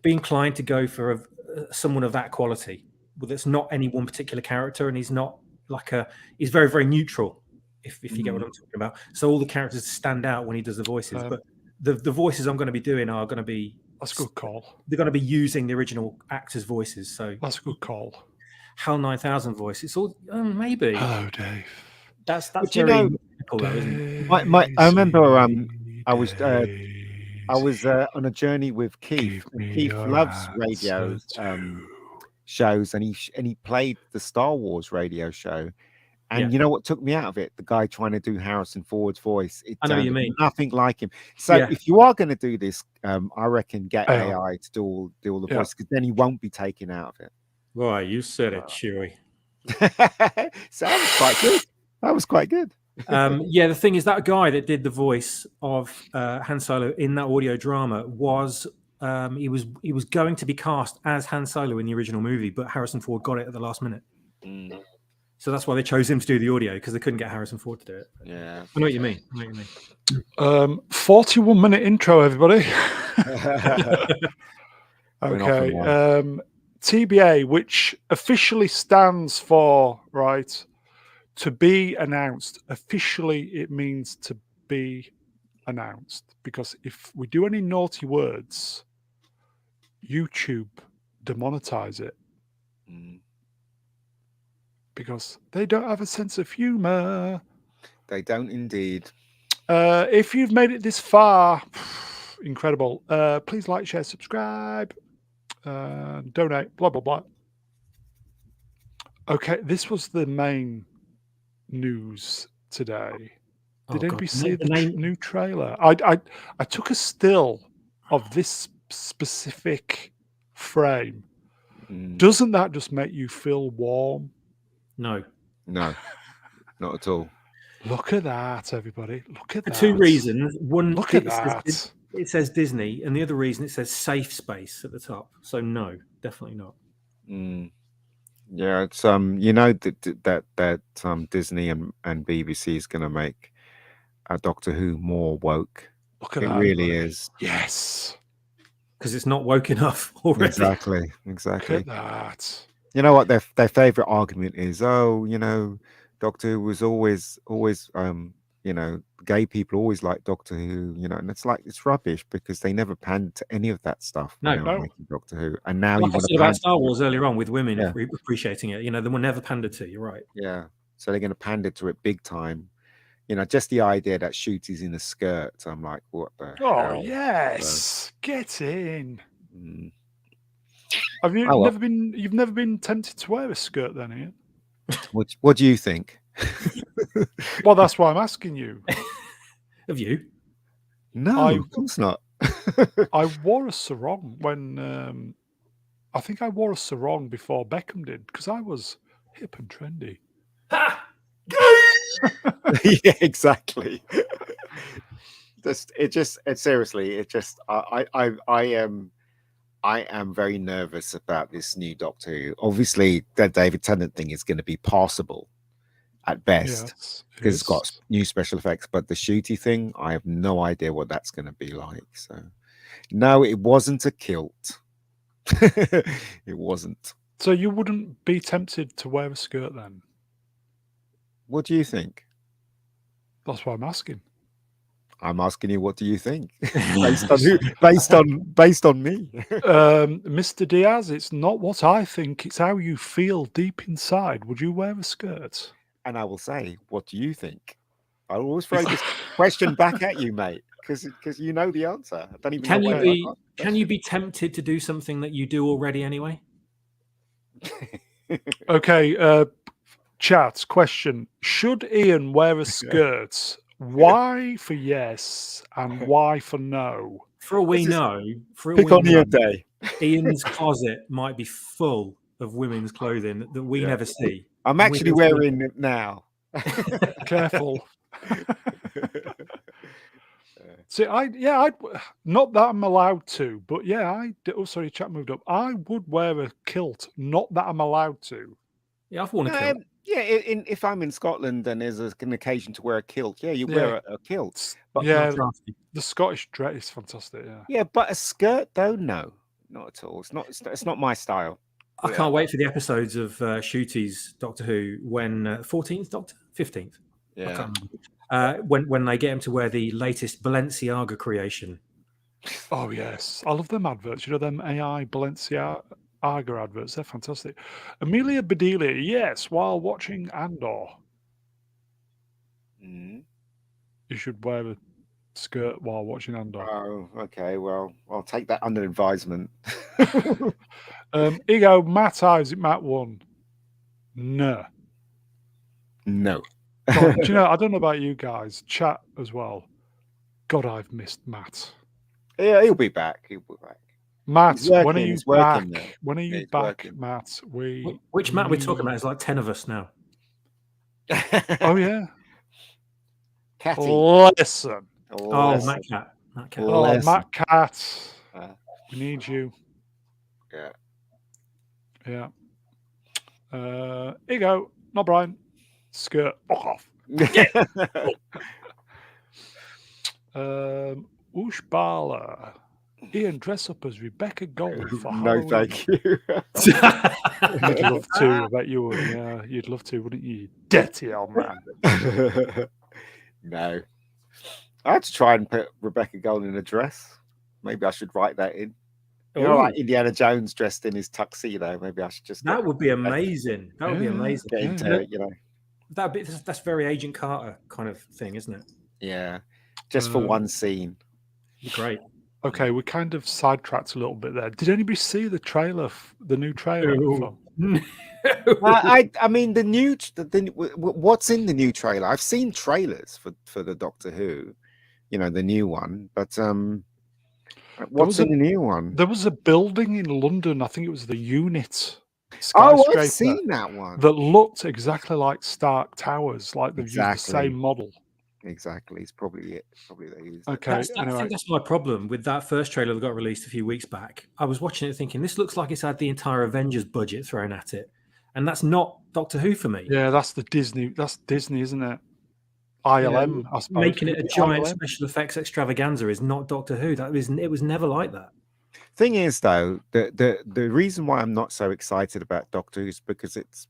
be inclined to go for someone of that quality, but that's not any one particular character, and he's not like he's very, very neutral. If you get what I'm talking about. So all the characters stand out when he does the voices, but the voices I'm going to be doing are going to be... That's a good call. They're going to be using the original actors' voices. So that's a good call. HAL 9000 voice. It's all maybe. Hello, Dave. That's but very typical, though, isn't it? I remember I was on a journey with Keith. And Keith loves radio shows, and he played the Star Wars radio show. And you know what took me out of it? The guy trying to do Harrison Ford's voice. I know what you mean. Nothing like him. So if you are going to do this, I reckon get AI to do all the voice, because then he won't be taken out of it. Right, you said it, Chewie. So that was quite good. That was quite good. The thing is, that guy that did the voice of Han Solo in that audio drama was he was going to be cast as Han Solo in the original movie, but Harrison Ford got it at the last minute. So that's why they chose him to do the audio, because they couldn't get Harrison Ford to do it. Yeah, I know what you mean. 41-minute intro, everybody. Okay. TBA, which officially stands for, right, to be announced. Officially, it means to be announced, because if we do any naughty words, YouTube demonetize it. Because they don't have a sense of humor. They don't indeed. If you've made it this far, incredible. Please like, share, subscribe, donate, blah, blah, blah. Okay, this was the main news today. Did anybody see the new trailer? I took a still of this specific frame. Doesn't that just make you feel warm? No, not at all. Look at that, everybody. Look at that. For two reasons. One, look at that. It says Disney, and the other reason it says safe space at the top. So no, definitely not. Yeah, it's that Disney and BBC is going to make Doctor Who more woke. Look at that. It really is. Yes, because it's not woke enough already. Exactly. Look at that. You know what their favorite argument is? Doctor Who was always gay people always like Doctor Who, and it's rubbish, because they never panned to any of that stuff. No. Making Doctor Who, and now like you want to about Star Wars earlier on with women appreciating it. They were never pandered to. You're right. Yeah, so they're going to pander to it big time. Just the idea that Shooty's in a skirt. I'm like, what the hell? Oh yes, get in. Have you You've never been tempted to wear a skirt, then, Ian? What do you think? Well, that's why I'm asking you. Have you? No, of course not. I wore a sarong when I think I wore a sarong before Beckham did, because I was hip and trendy. Yeah, exactly. I am very nervous about this new Doctor Who. Obviously, the David Tennant thing is going to be passable at best, because it's got new special effects. But the Shooty thing, I have no idea what that's going to be like. So, no, it wasn't a kilt. It wasn't. So you wouldn't be tempted to wear a skirt then? What do you think? That's what I'm asking. I'm asking you, what do you think? Based on who? Based on me. Mr. Diaz, it's not what I think, it's how you feel deep inside. Would you wear a skirt? And I will say, what do you think? I'll always throw this question back at you, mate. because you know the answer. I don't even Can know you why be? I asked the Can you be tempted to do something that you do already anyway? Okay, chat question. Should Ian wear a skirt? Why for yes and why for no? For all we This is know, for all pick we on your know, day. Ian's closet might be full of women's clothing that we Yeah. never see. I'm And we actually don't see wearing it now. Careful. See, not that I'm allowed to, but yeah, oh, sorry, chat moved up. I would wear a kilt, not that I'm allowed to. Yeah, I've worn a kilt. Yeah, if I'm in Scotland and there's an occasion to wear a kilt, yeah, you wear a kilt. But Yeah, not drafty. the Scottish dress is fantastic. Yeah. Yeah, but a skirt though, no, not at all. It's not my style. I can't wait for the episodes of Shooty's Doctor Who when 14th Doctor, 15th. Yeah. I can't remember. When they get him to wear the latest Balenciaga creation. Oh yes, I love them adverts. You know them AI Balenciaga adverts. They're fantastic. Amelia Bedelia, yes, while watching Andor, Mm. you should wear a skirt while watching Andor. Oh, okay. Well, I'll take that under advisement. Ego, Matt Isaac, Matt 1. No. No. God, do you know, I don't know about you guys, chat as well. God, I've missed Matt. Yeah, he'll be back. He'll be back. Matt, when are you He's back? working now. When are you He's back, working. Matt? Which Matt we're talking about is like 10 of us now. Oh, yeah. Catty. Listen. Oh, Matt Cat. Matt Cat. Oh, Listen. Matt Cat. We need you. Yeah. Yeah. Here you go. Not Brian. Skirt. Fuck off. Ushbala. Ian, dress up as Rebecca Gold for No, Halloween. thank you. You'd love to. I bet you would. Yeah, you'd love to, wouldn't you? You dirty old man. No. I had to try and put Rebecca Gold in a dress. Maybe I should write that in. You know, like Indiana Jones dressed in his tuxedo. Maybe I should just. That would be amazing. That would be amazing. Get into it, you know. That's very Agent Carter kind of thing, isn't it? Yeah, just for one scene. Great. Okay, we kind of sidetracked a little bit there. Did anybody see the trailer? The new trailer? I mean, what's in the new trailer? I've seen trailers for the Doctor Who, you know, the new one, but what's in the new one? There was a building in London. I think it was the Unit. Oh, I've seen that one. That looked exactly like Stark Towers, like they've used the same model. Exactly, it's probably it. Probably they used. Okay, I think that's my problem with that first trailer that got released a few weeks back. I was watching it thinking this looks like it's had the entire Avengers budget thrown at it, and that's not Doctor Who for me. Yeah, that's the Disney. That's Disney, isn't it? ILM, I suppose. Making it a giant special effects extravaganza is not Doctor Who. It was never like that. Thing is, though, the reason why I'm not so excited about Doctor Who is because it's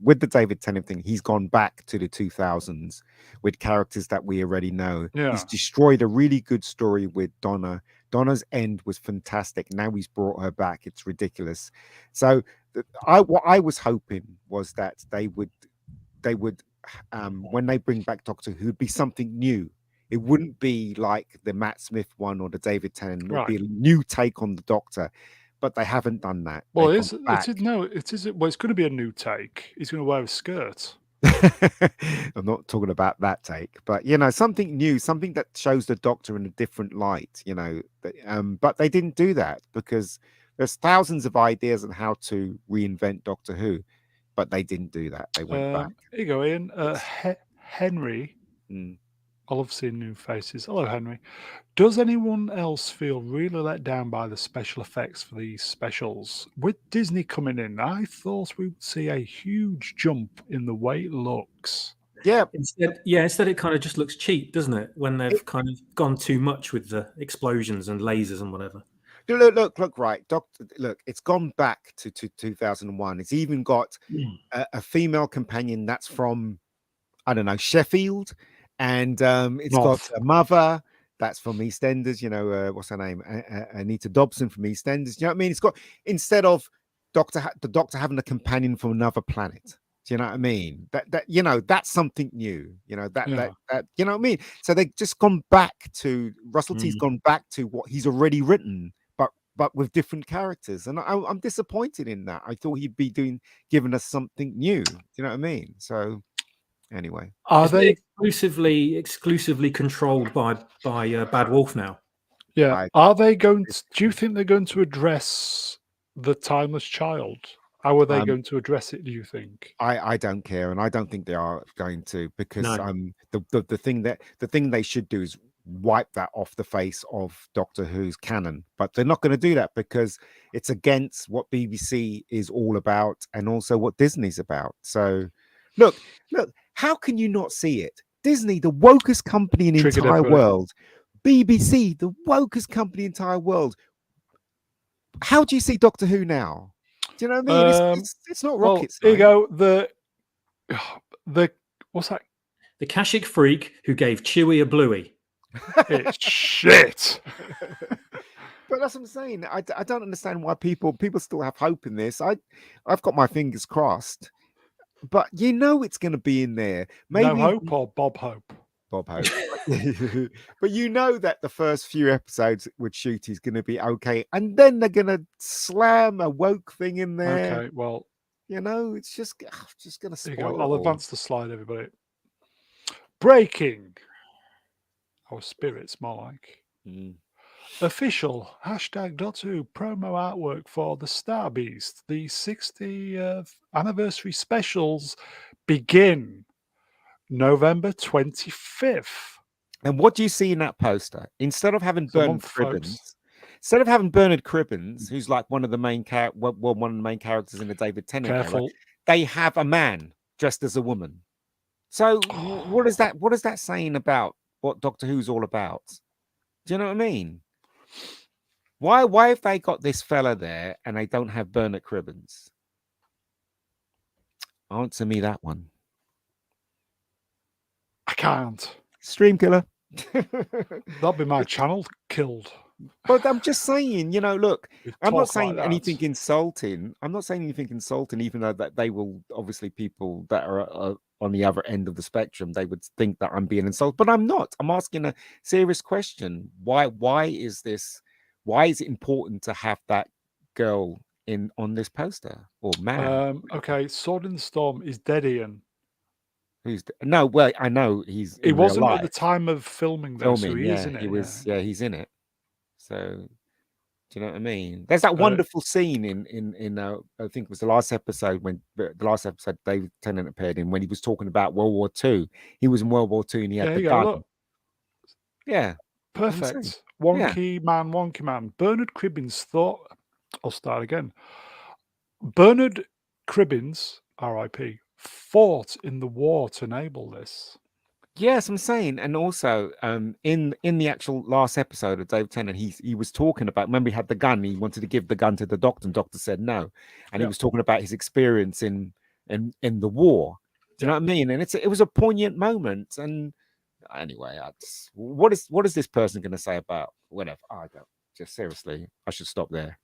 with the David Tennant thing. He's gone back to the 2000s with characters that we already know. Yeah. He's destroyed a really good story with Donna. Donna's end was fantastic. Now he's brought her back. It's ridiculous. So what I was hoping was that they would when they bring back Doctor Who, it'd be something new. It wouldn't be like the Matt Smith one or the David Tennant. It would be a new take on the Doctor, but they haven't done that. Well, Well, it's going to be a new take. He's going to wear a skirt. I'm not talking about that take, but you know, something new, something that shows the Doctor in a different light. You know, but they didn't do that because there's thousands of ideas on how to reinvent Doctor Who, but they didn't do that. They went back. Here you go, Ian. Henry. I love seeing new faces. Hello, Henry. Does anyone else feel really let down by the special effects for these specials? With Disney coming in, I thought we would see a huge jump in the way it looks. Yeah. Instead it kind of just looks cheap, doesn't it? When they've kind of gone too much with the explosions and lasers and whatever. Look, right, Doctor. Look, it's gone back to 2001. It's even got a female companion that's from, I don't know, Sheffield. And it's got a mother that's from EastEnders, you know, what's her name? Anita Dobson from EastEnders. You know what I mean? It's got, instead of the Doctor having a companion from another planet, Do you know what I mean? That that's something new. That you know what I mean. So they just gone back to Russell T's gone back to what he's already written, but with different characters, and I'm disappointed in that. I thought he'd be giving us something new. Do you know what I mean? So anyway, are Isn't they it exclusively controlled by Bad Wolf now? Yeah. Are they going to, do you think they're going to address the timeless child? How are they going to address it, do you think? I don't care, and I don't think they are going to, because No. the thing they should do is wipe that off the face of Doctor Who's canon. But they're not going to do that because it's against what BBC is all about and also what Disney's about. So look, how can you not see it? Disney, the wokest company in the Triggered entire everybody. world. BBC, the wokest company in the entire world. How do you see Doctor Who now? Do you know what I mean? It's not rocket science. Here you go. The what's that? The Kashyyyk freak who gave Chewie a bluey. It's shit. But that's what I'm saying. I don't understand why people still have hope in this. I've got my fingers crossed, but it's going to be in there. Maybe No Hope or Bob Hope? Bob Hope. But that the first few episodes with Shooty's going to be okay, and then they're going to slam a woke thing in there. Okay, well, it's just going to spoil. I'll advance the slide, everybody. Breaking. Our spirits, more like. Official #.2 promo artwork for the Star Beast. The 60th anniversary specials begin November 25th. And what do you see in that poster? Instead of having Bernard Cribbins, who's like one of the main one of the main characters in the David Tennant era, they have a man dressed as a woman. So what is that saying about what Doctor Who's all about? Do you know what I mean? Why have they got this fella there and they don't have Bernard Cribbins? Answer me that one. I can't. Stream killer. That'll be my channel killed. But I'm just saying, look, I'm not saying like anything insulting. I'm not saying anything insulting, even though that they will, obviously, people that are on the other end of the spectrum, they would think that I'm being insulted, but I'm not. I'm asking a serious question. Why is it important to have that girl on this poster or man? Okay, Sword in the Storm is dead, Ian. Well, I know he's. He wasn't at the time of filming, though. So he is in it. He was. Yeah, he's in it. So, do you know what I mean? There's that wonderful scene in I think it was the last episode David Tennant appeared in, when he was talking about World War II. He was in World War II and he had the gun. Look. Yeah, perfect. Wonky man. Bernard Cribbins thought. I'll start again. Bernard Cribbins, R.I.P., fought in the war to enable this. Yes, I'm saying, and also in the actual last episode of David Tennant, he was talking about, remember he had the gun, he wanted to give the gun to the doctor, and doctor said no, and he was talking about his experience in the war. Do you know what I mean? And it was a poignant moment. And anyway, what is this person going to say about whatever? I don't. Just seriously, I should stop there.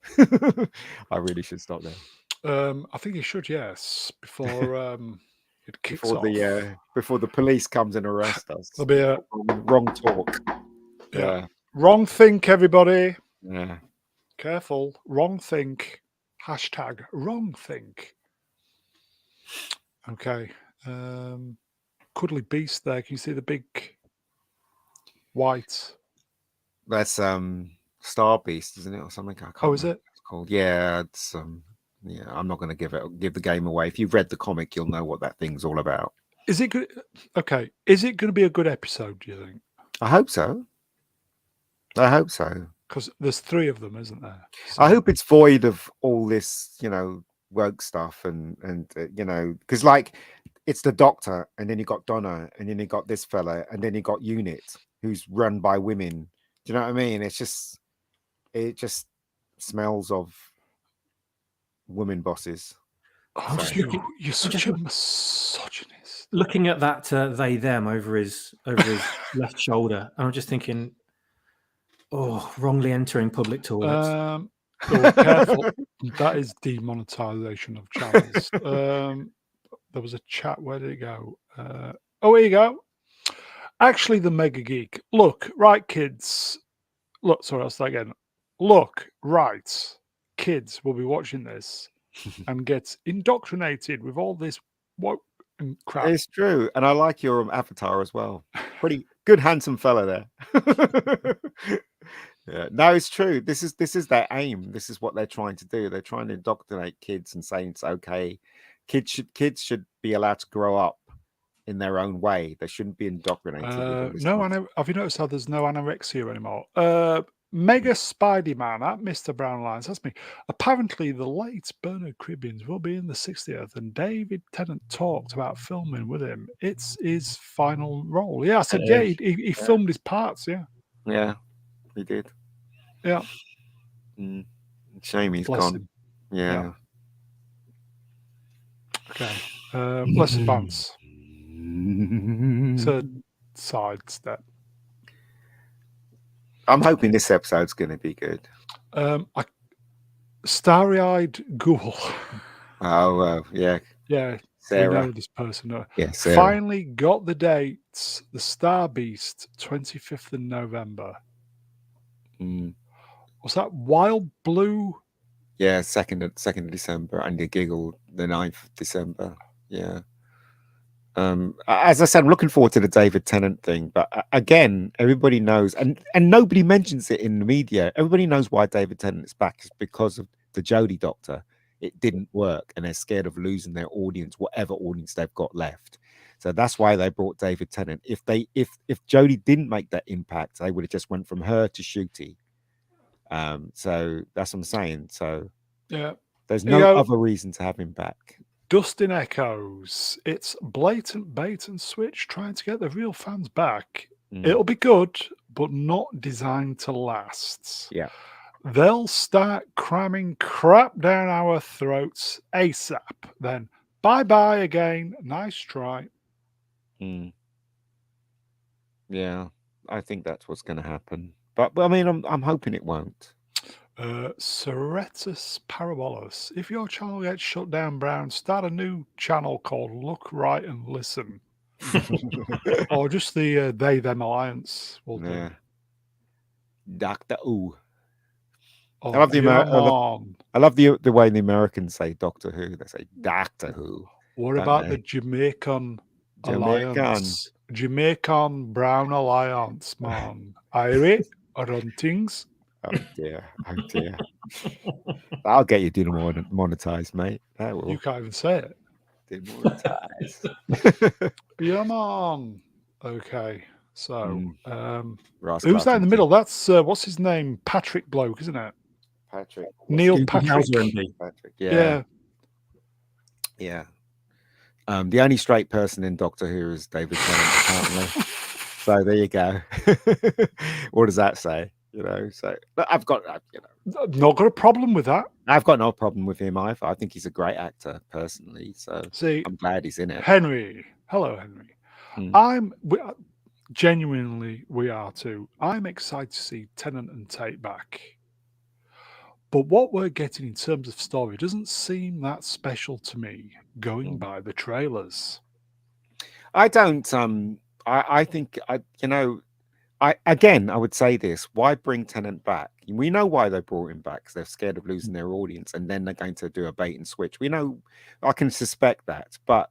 I really should stop there. I think you should, yes, before it kicks off. Before the police comes and arrest us. There'll be a wrong talk. Yeah. Wrong think, everybody. Yeah. Careful. Wrong think. #wrong think. Okay. Cuddly beast there. Can you see the big white? That's Star Beast, isn't it, or something? I can't is it? It's called. Yeah, it's yeah. I'm not going to give the game away. If you've read the comic, you'll know what that thing's all about. Is it good? Okay. Is it going to be a good episode, do you think? I hope so. Because there's 3 of them, isn't there? So... I hope it's void of all this, woke stuff and because like it's the Doctor, and then you got Donna, and then you got this fella, and then you got Unit, who's run by women. Do you know what I mean? It just smells of women bosses. Oh, you're such a misogynist. Looking at that they them over his left shoulder, and I'm just thinking, wrongly entering public toilets. Careful. That is demonetization of channels. There was a chat. Where did it go? Oh, here you go. Actually, the Mega Geek. Look, right, kids. Look, sorry, I'll start again. Look, right, kids will be watching this and get indoctrinated with all this woke and crap. It's true, and I like your avatar as well. Pretty good, handsome fella there. Yeah, no, it's true. This is their aim. This is what they're trying to do. They're trying to indoctrinate kids and saying it's okay. Kids should be allowed to grow up in their own way. They shouldn't be indoctrinated. Have you noticed how there's no anorexia anymore? Mega Spidey Man at Mr. Brown Lines. That's me. Apparently, the late Bernard Cribbins will be in the 60th, and David Tennant talked about filming with him. It's his final role. Yeah, I said, yeah, he filmed his parts. Yeah. Yeah, he did. Yeah. Shame he's Bless gone. him. Yeah. Okay. Let's advance. So, sidestep. I'm hoping this episode's going to be good. Starry-eyed ghoul. Oh, yeah. Yeah. Sarah. We know this person. Yeah, Sarah. Finally got the dates. The Star Beast, 25th of November. Was that Wild Blue? Yeah, 2nd of December, and the Giggle the 9th of December. Yeah. As I said, I'm looking forward to the David Tennant thing, but again, everybody knows, and nobody mentions it in the media. Everybody knows why David Tennant is back is because of the Jodie Doctor. It didn't work, and they're scared of losing their audience, whatever audience they've got left. So that's why they brought David Tennant. If Jodie didn't make that impact, they would have just went from her to Shooty. So that's what I'm saying. So yeah, there's no other reason to have him back. Dustin echoes. It's blatant bait and switch trying to get the real fans back. It'll be good, but not designed to last. Yeah. They'll start cramming crap down our throats ASAP. Then bye-bye again. Nice try. Yeah, I think that's what's going to happen. But I mean, I'm hoping it won't. Seretus Parabolos. If your channel gets shut down, Brown, start a new channel called Look, Right and Listen. Or just the They-Them Alliance will do. Dr. Who. Oh, I love the way the Americans say Doctor Who. They say Doctor Who. What about the Jamaican Alliance? Jamaican Brown Alliance, man. Irie, run things. Oh dear. I'll get you demonetized, mate. That will. You can't even say it. Demonetized. Yeah, man. Okay. So, who's that in the middle? That's what's his name? Patrick Bloke, isn't it? Patrick. Neil Patrick. Yeah. The only straight person in Doctor Who is David Tennant, apparently. So there you go. What does that say? So I've got, not got a problem with that. I've got no problem with him either. I think he's a great actor, personally. So I'm glad he's in it. Henry, hello, Henry. Genuinely, we are too. I'm excited to see Tennant and Tate back. But what we're getting in terms of story doesn't seem that special to me, going by the trailers. I don't. I think I would say this: why bring Tennant back? We know why they brought him back, because they're scared of losing their audience, and then they're going to do a bait and switch. We know. I can suspect that, but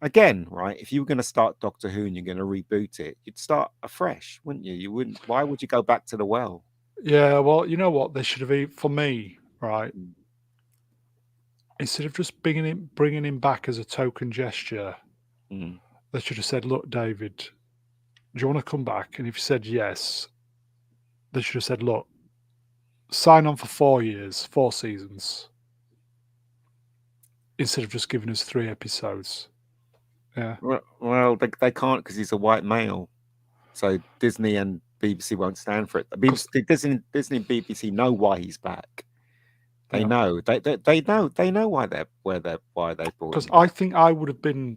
again, right? If you were going to start Doctor Who and you're going to reboot it, you'd start afresh, wouldn't you? You wouldn't. Why would you go back to the well? Yeah, well, you know what? They should have, for me, right? Instead of just bringing him back as a token gesture, they should have said, "Look, David, do you want to come back?" And if he said yes, they should have said, "Look, sign on for 4 years, 4 seasons," instead of just giving us 3 episodes. Yeah. Well, they can't, because he's a white male. So Disney and BBC won't stand for it. Disney and BBC know why he's back. They know. They know why they brought him. Because I think I would have been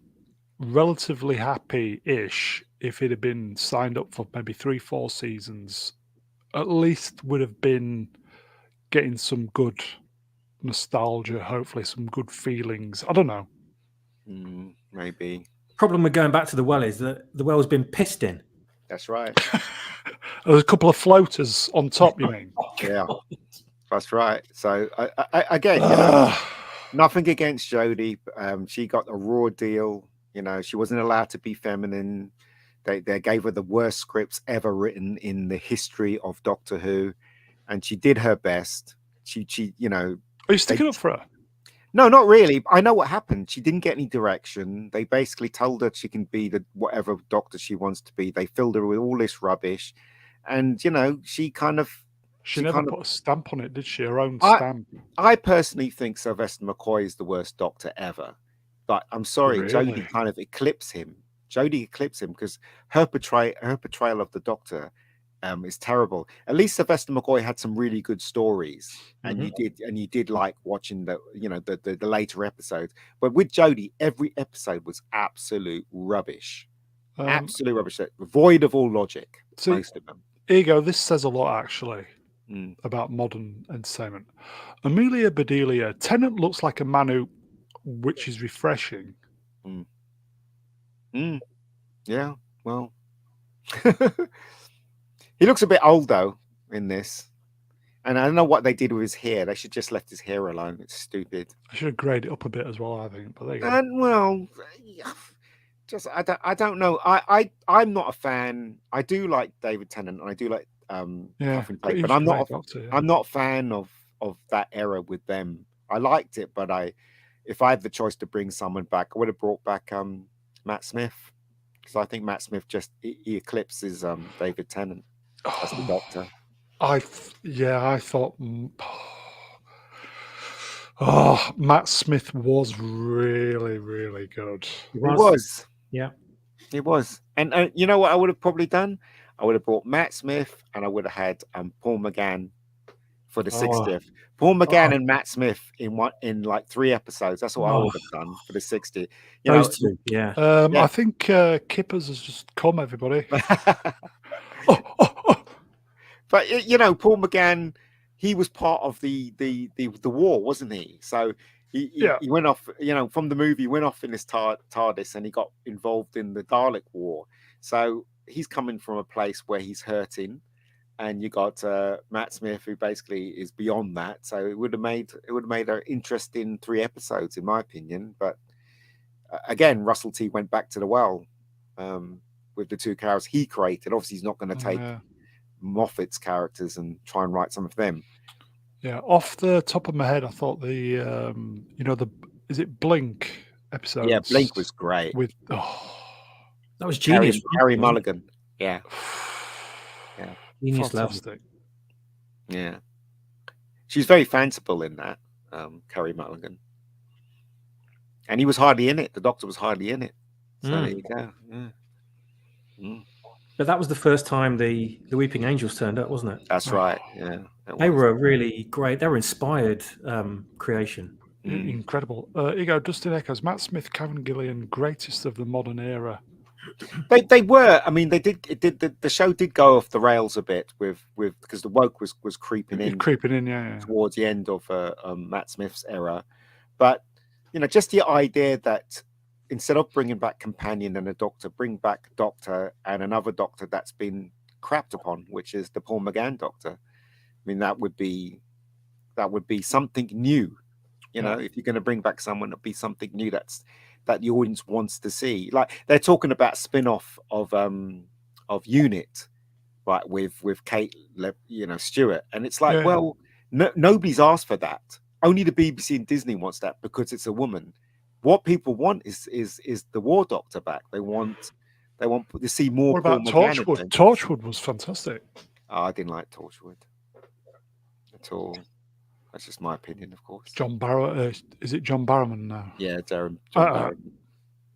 relatively happy-ish if it had been signed up for maybe 3-4 seasons. At least would have been getting some good nostalgia, hopefully some good feelings. I don't know. Maybe. Problem with going back to the well is that the well's been pissed in. That's right. There's a couple of floaters on top, you mean? Yeah, that's right. So again, you know, nothing against Jodie. She got a raw deal. You know, she wasn't allowed to be feminine. They gave her the worst scripts ever written in the history of Doctor Who, and she did her best. She you know. Are you sticking up for her? No, not really. I know what happened. She didn't get any direction. They basically told her she can be the whatever doctor she wants to be. They filled her with all this rubbish, and you know, she never put a stamp on it, did she? Her own stamp. I personally think Sylvester McCoy is the worst doctor ever, but I'm sorry, Really? Jodie kind of eclipsed him. Jodie eclipsed him because her portrayal of the Doctor is terrible. At least Sylvester McCoy had some really good stories, and you did like watching the later episodes. But with Jodie, every episode was absolute rubbish, absolute rubbish, void of all logic. Most of them. Ego, this says a lot actually about modern entertainment. Amelia Bedelia, Tennant looks like a man which is refreshing. Yeah, well. He looks a bit old though in this, and I don't know what they did with his hair. They should just left his hair alone. It's stupid. I should have graded it up a bit as well, I think. But there you go. And well, just I don't know. I'm not a fan. I do like David Tennant, and I do like Catherine Tate, but I'm not a fan of that era with them. I liked it, but if I had the choice to bring someone back, I would have brought back Matt Smith, because I think Matt Smith he eclipses David Tennant as the Doctor. I thought Matt Smith was really, really good. He was. Yeah. He was. And you know what I would have probably done? I would have brought Matt Smith, and I would have had Paul McGann for the 60th. Paul McGann and Matt Smith in like 3 episodes. That's what I would have done for the 60th. Those two, yeah. I think Kippers has just come, everybody. But you know, Paul McGann, he was part of the war, wasn't he? So he went off, you know, from the movie, went off in his TARDIS, and he got involved in the Dalek War. So he's coming from a place where he's hurting, and you got Matt Smith, who basically is beyond that. So it would have made an interesting 3 episodes, in my opinion. But again, Russell T went back to the well with the 2 characters he created. Obviously, he's not going to take Moffat's characters and try and write some of them. Yeah, off the top of my head, I thought is it Blink episode? Yeah, Blink was great. With that was genius. Harry Mulligan. Yeah. Yeah. Genius, fantastic. Yeah. She's very fanciful in that, Carrie Mulligan. And he was hardly in it. The Doctor was hardly in it. So there you go. Yeah. But that was the first time the Weeping Angels turned up, wasn't it? That's right. Yeah, they were a really great. They were inspired creation. Incredible. Ego, Dustin Echoes, Matt Smith, Kevin Gillian, greatest of the modern era. They were. I mean, they did. It did. The show did go off the rails a bit with because the woke was creeping in. Towards the end of Matt Smith's era, but you know, just the idea that instead of bringing back Companion and a Doctor, bring back Doctor and another Doctor that's been crapped upon, which is the Paul McGann Doctor. I mean, that would be something new. You know, if you're going to bring back someone, it'll be something new that the audience wants to see. Like they're talking about spin-off of Unit, right? With Kate, Stewart, and it's like, well, nobody's asked for that. Only the BBC and Disney wants that because it's a woman. What people want is the War Doctor back. They want to see more. What about Torchwood? Torchwood was fantastic. Oh, I didn't like Torchwood at all. That's just my opinion, of course. John Barrow, is it John Barrowman now? Yeah, John Barrowman.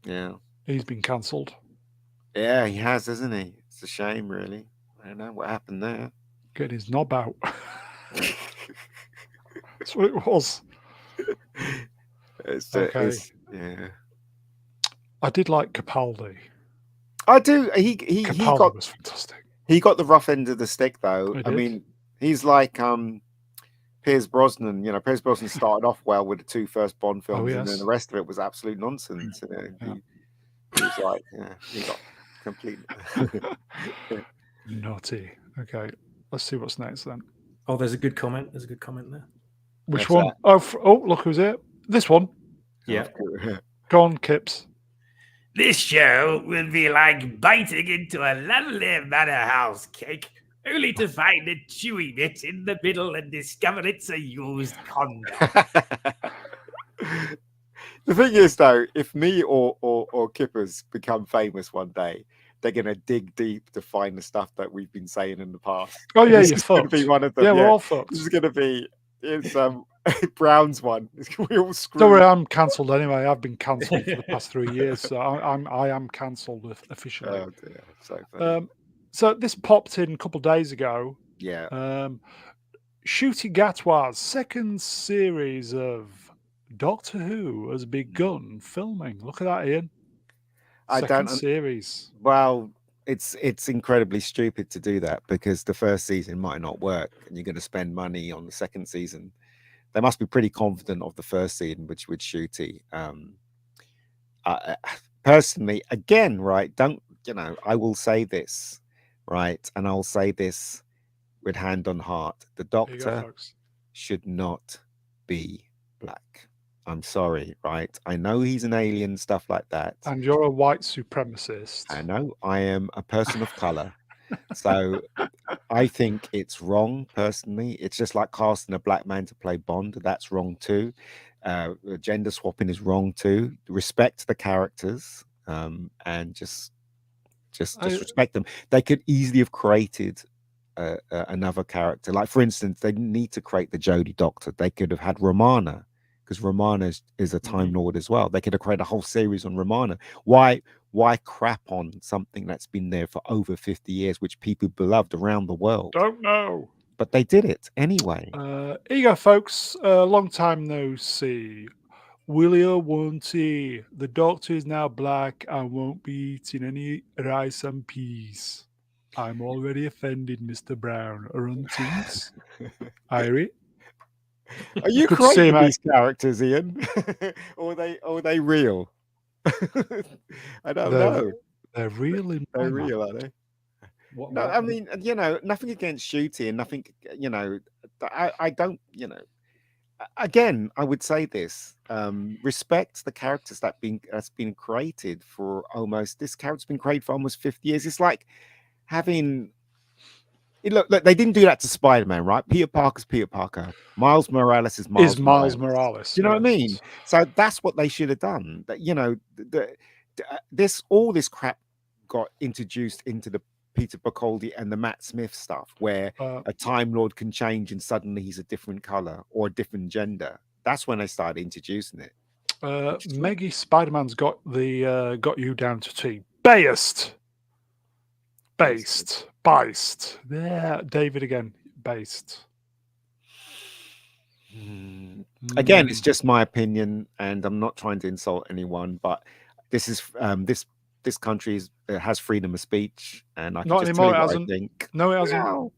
Yeah, he's been cancelled. Yeah, he has, hasn't he? It's a shame, really. I don't know what happened there. Getting his knob out. That's what it was. Yeah. I did like Capaldi. I do. Capaldi was fantastic. He got the rough end of the stick, though. I mean, he's like Pierce Brosnan. Pierce Brosnan started off well with the 2 first Bond films, and then yes. the rest of it was absolute nonsense. Yeah. He was like, he got completely Naughty. Okay, let's see what's next then. Oh, there's a good comment. There's a good comment there. Which What's one? Oh, look who's here. This one. Yeah. Go on, Kips. This show will be like biting into a lovely manor house cake, only to find a chewy bit in the middle and discover it's a used condom. The thing is, though, if me or Kippers become famous one day, they're going to dig deep to find the stuff that we've been saying in the past. Oh yeah, This you're is going to fucked. be one of them. Yeah, we're all fucked. This is going to be Brown's one. We all screwed. Don't worry, I'm cancelled anyway. I've been cancelled for the past 3 years, so I am cancelled officially. Oh dear, so funny. So this popped in a couple of days ago. Yeah. Ncuti Gatwa's second series of Doctor Who has begun filming. Look at that, Ian. Second series. Well, it's incredibly stupid to do that because the first season might not work, and you're going to spend money on the second season. They must be pretty confident of the first season, which with Ncuti. Personally, again, right? I will say this, right, and I'll say this with hand on heart: the Doctor should not be black. I'm sorry, right? I know he's an alien, stuff like that. And you're a white supremacist. I know. I am a person of color. So I think it's wrong, personally. It's just like casting a black man to play Bond. That's wrong too. Gender swapping is wrong too. Respect the characters, and just respect them. They could easily have created another character. Like, for instance, they didn't need to create the Jodie Doctor. They could have had Romana, because Romana is a Time Lord as well. They could have created a whole series on Romana. Why crap on something that's been there for over 50 years, which people beloved around the world? Don't know. But they did it anyway. Here you go, folks. Long time no see. Willie Wonty. The Doctor is now black and won't be eating any rice and peas. I'm already offended, Mr. Brown. Run teams. Irie. Are you Good to see you, creating mate. these characters, Ian? or are they real? I don't know. They're real in They're my real, mind. are they? No, I mean, nothing against Ncuti, and nothing, I don't, again, I would say this: respect the characters that's been created for almost. This character's been created for almost 50 years. It's like having. Look, they didn't do that to Spider-Man, right? Peter Parker's Peter Parker. Miles Morales is Miles Morales. You know what I mean? So that's what they should have done. That all this crap got introduced into the Peter Bacaldi and the Matt Smith stuff, where a Time Lord can change and suddenly he's a different color or a different gender. That's when they started introducing it. Meggie Spider-Man's got you down to T. Based. Yeah, David again. Based. Again, it's just my opinion, and I'm not trying to insult anyone, but this is this country has freedom of speech, and I can Not just anymore, tell you it what hasn't. I think. No, it hasn't. Well,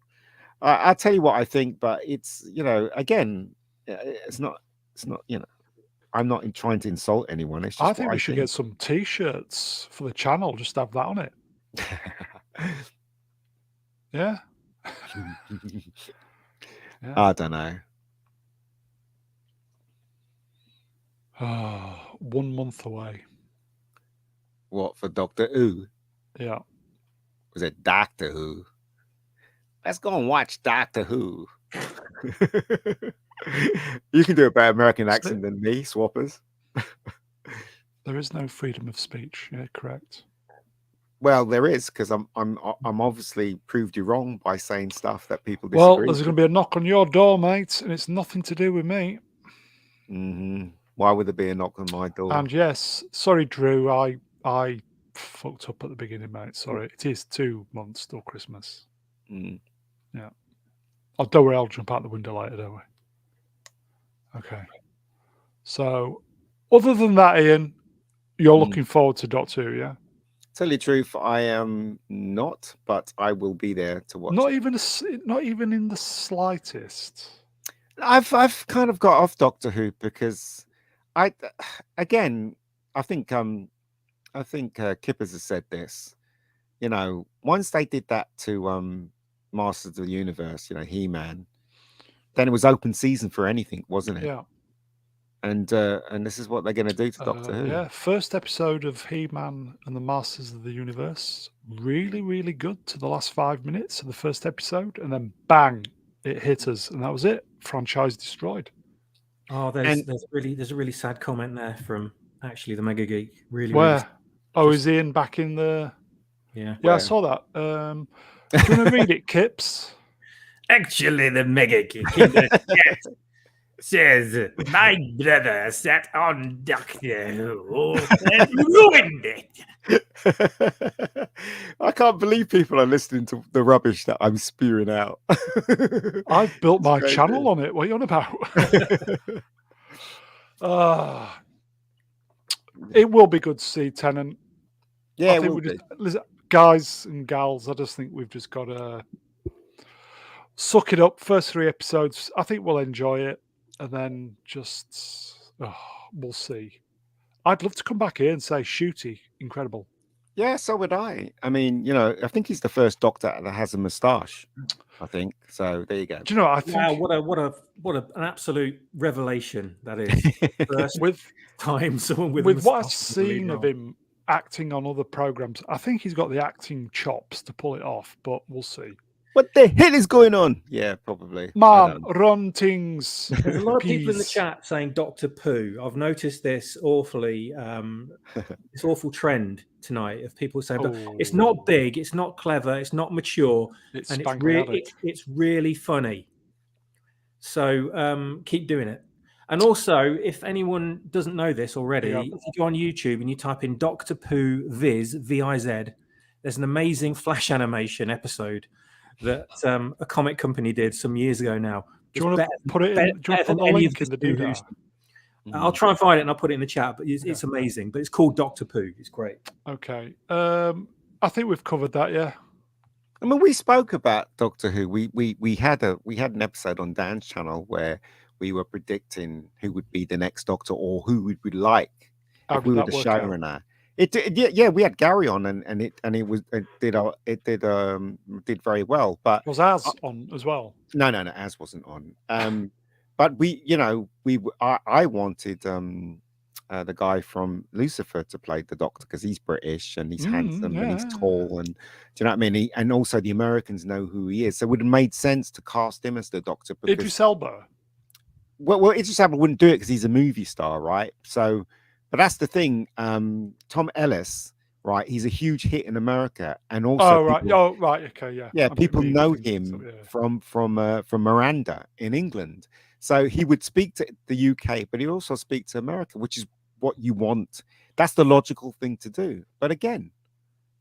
I'll tell you what I think, but it's again, it's not I'm not trying to insult anyone. It's just I think we should get some T-shirts for the channel. Just have that on it. Yeah. I don't know. 1 month away. What, for Doctor Who? Yeah. Was it Doctor Who? Let's go and watch Doctor Who. You can do a better American accent than me, Swappers. There is no freedom of speech. Yeah, correct. Well, there is, because I'm obviously proved you wrong by saying stuff that people disagree. Well, there's going to be a knock on your door, mate, and it's nothing to do with me. Why would there be a knock on my door? And yes, sorry, Drew, I fucked up at the beginning, mate. Sorry, it is 2 months till Christmas. Yeah. Oh, don't worry, I'll jump out the window later, don't we? Okay. So, other than that, Ian, you're looking forward to Doctor Who, yeah? Tell you the truth, I am not, but I will be there to watch. Not even in the slightest. I've kind of got off Doctor Who because I think Kippers has said this. You know, once they did that to Masters of the Universe, you know, He-Man, then it was open season for anything, wasn't it? Yeah. And this is what they're going to do to Doctor Who. Yeah, first episode of He-Man and the Masters of the Universe. Really, really good to the last 5 minutes of the first episode, and then bang, it hit us, and that was it. Franchise destroyed. Oh, there's a really sad comment there from actually the Mega Geek. Really, Where? really Oh, is Ian back in the? Yeah. Yeah, I saw that. Do you want to read it, Kips? Actually, the Mega Geek in the chat says, my brother sat on Doctor Who and ruined it. I can't believe people are listening to the rubbish that I'm spewing out. I've built my channel on it. What are you on about? It will be good to see Tennant. Yeah, I think guys and gals, I just think we've just got to suck it up. First 3 episodes, I think we'll enjoy it. And then just, we'll see. I'd love to come back here and say, Shooty, incredible. Yeah, so would I. I mean, you know, I think he's the first Doctor that has a moustache. I think so. There you go. Do you know? I think what an absolute revelation that is. First with time someone with what I've seen of him acting on other programs, I think he's got the acting chops to pull it off. But we'll see. What the hell is going on? Yeah, probably. Man, run things. There's a lot of people in the chat saying Dr. Pooh. I've noticed this awfully, this awful trend tonight of people saying, but it's not big, it's not clever, it's not mature, and it's really funny. So keep doing it. And also, if anyone doesn't know this already, if you go on YouTube and you type in Dr. Pooh Viz, V-I-Z, there's an amazing Flash animation episode that a comic company did some years ago now. Do you want to put it in? Do you want to put the link in the do? I'll try and find it and I'll put it in the chat. But it's amazing. But it's called Dr. Pooh. It's great. Okay. I think we've covered that. Yeah. I mean, we spoke about Doctor Who. We had an episode on Dan's channel where we were predicting who would be the next Doctor or who we would like if we were the showrunner. We had Gary on and it did very well. But was Az on as well? No, Az wasn't on. But I wanted the guy from Lucifer to play the Doctor because he's British and he's handsome and he's tall, and do you know what I mean? And also the Americans know who he is, so it would have made sense to cast him as the Doctor. Idris Elba. Well, Idris Elba wouldn't do it because he's a movie star, right? So. But that's the thing. Tom Ellis, right? He's a huge hit in America, and also okay, yeah. People know him from Miranda in England. So he would speak to the UK, but he also speak to America, which is what you want. That's the logical thing to do. But again,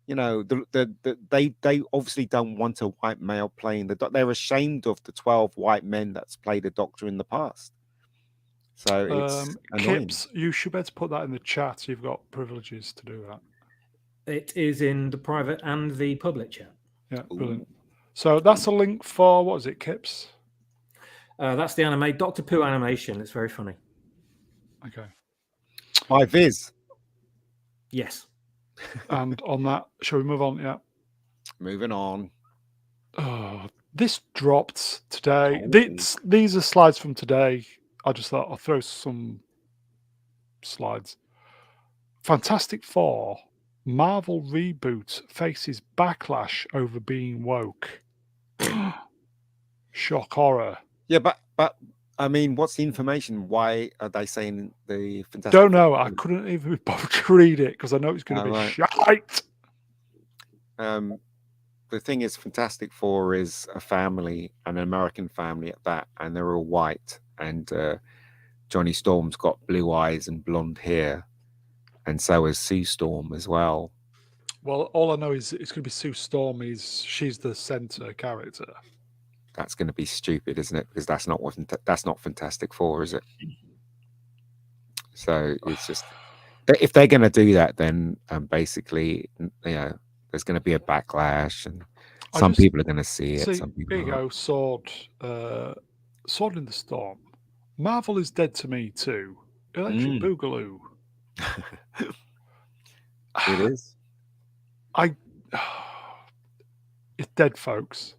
you know, they obviously don't want a white male playing the Doctor. They're ashamed of the 12 white men that's played the Doctor in the past. So it's Kips, you should better put that in the chat. You've got privileges to do that. It is in the private and the public chat. Yeah, brilliant. So that's a link for, what is it, Kips? That's the anime, Dr. Pooh animation. It's very funny. Okay. By Viz. Yes. And on that, shall we move on? Yeah. Moving on. Oh, this dropped today. These are slides from today. I just thought I'll throw some slides. Fantastic Four Marvel reboot faces backlash over being woke. Shock horror. Yeah, but I mean, what's the information? Why are they saying the Fantastic? Don't know. I couldn't even be bothered to read it because I know it's going to be shite. The thing is, Fantastic Four is a family, an American family at that, and they're all white. And Johnny Storm's got blue eyes and blonde hair, and so is Sue Storm as well. Well, all I know is it's going to be Sue Storm. She's the center character. That's going to be stupid, isn't it? Because that's not Fantastic Four, is it? So it's just, if they're going to do that, then basically, you know, there's going to be a backlash, and some people are going to see it. Some people there you go, Sword. Sword in the Storm. Marvel is dead to me too. Electric Boogaloo. It is. It's dead, folks.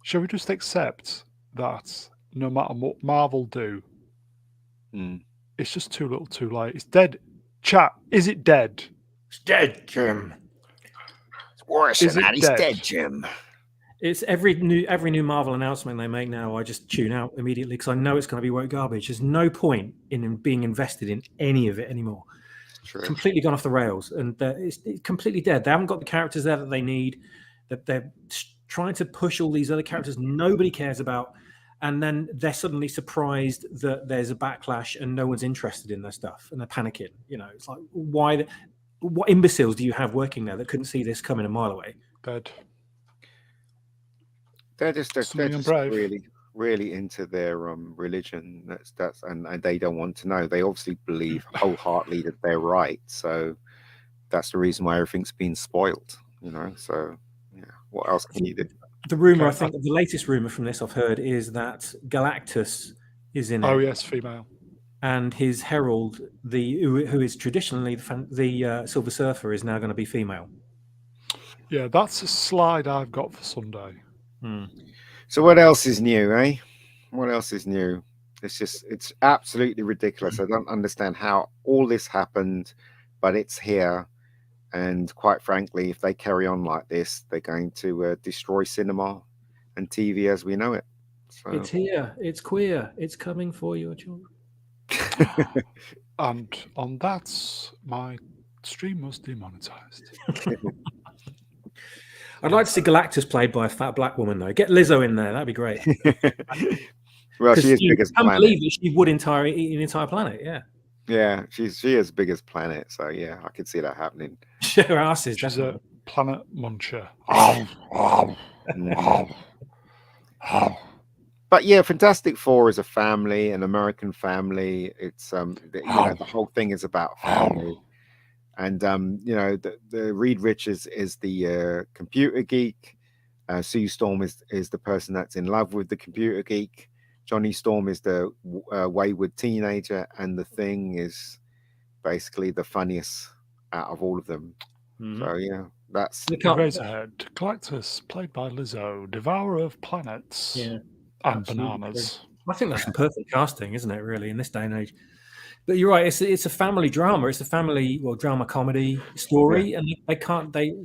Shall we just accept that no matter what Marvel do, it's just too little too late? It's dead. Chat, is it dead? It's dead, Jim. It's worse than that. He's dead, Jim. It's every new Marvel announcement they make now, I just tune out immediately because I know it's going to be woke garbage. There's no point in being invested in any of it anymore. True. Completely gone off the rails, and it's completely dead. They haven't got the characters there that they need. That they're trying to push all these other characters nobody cares about, and then they're suddenly surprised that there's a backlash and no one's interested in their stuff, and they're panicking. You know, it's like, why? What imbeciles do you have working there that couldn't see this coming a mile away? Dead. They're just really, really into their religion. That's and they don't want to know. They obviously believe wholeheartedly that they're right. So that's the reason why everything's been spoiled. You know. So yeah, what else can you do? The rumor, I think, the latest rumor from this I've heard is that Galactus is in it. Oh yes, female. And his herald, who is traditionally the Silver Surfer, is now going to be female. Yeah, that's a slide I've got for Sunday. So what else is new, eh? What else is new? It's absolutely ridiculous. I don't understand how all this happened, but it's here. And quite frankly, if they carry on like this, they're going to destroy cinema and TV as we know it. So. It's here. It's queer. It's coming for your children. And on that, my stream was demonetized. I'd like to see Galactus played by a fat black woman, though. Get Lizzo in there. That'd be great. Well, she is big as planet. I can't believe that she would eat an entire planet. Yeah. Yeah, she is big as planet. So yeah, I could see that happening. Her ass is. She's a planet muncher. But yeah, Fantastic Four is a family, an American family. It's the whole thing is about family. And the Reed Richards is the computer geek. Sue Storm is the person that's in love with the computer geek. Johnny Storm is the wayward teenager, and the Thing is basically the funniest out of all of them. So yeah, that's Razorhead, Galactus, played by Lizzo, devourer of planets, and bananas. I think that's the perfect casting, isn't it? Really, in this day and age. But you're right. It's a family drama. It's a family drama comedy story, and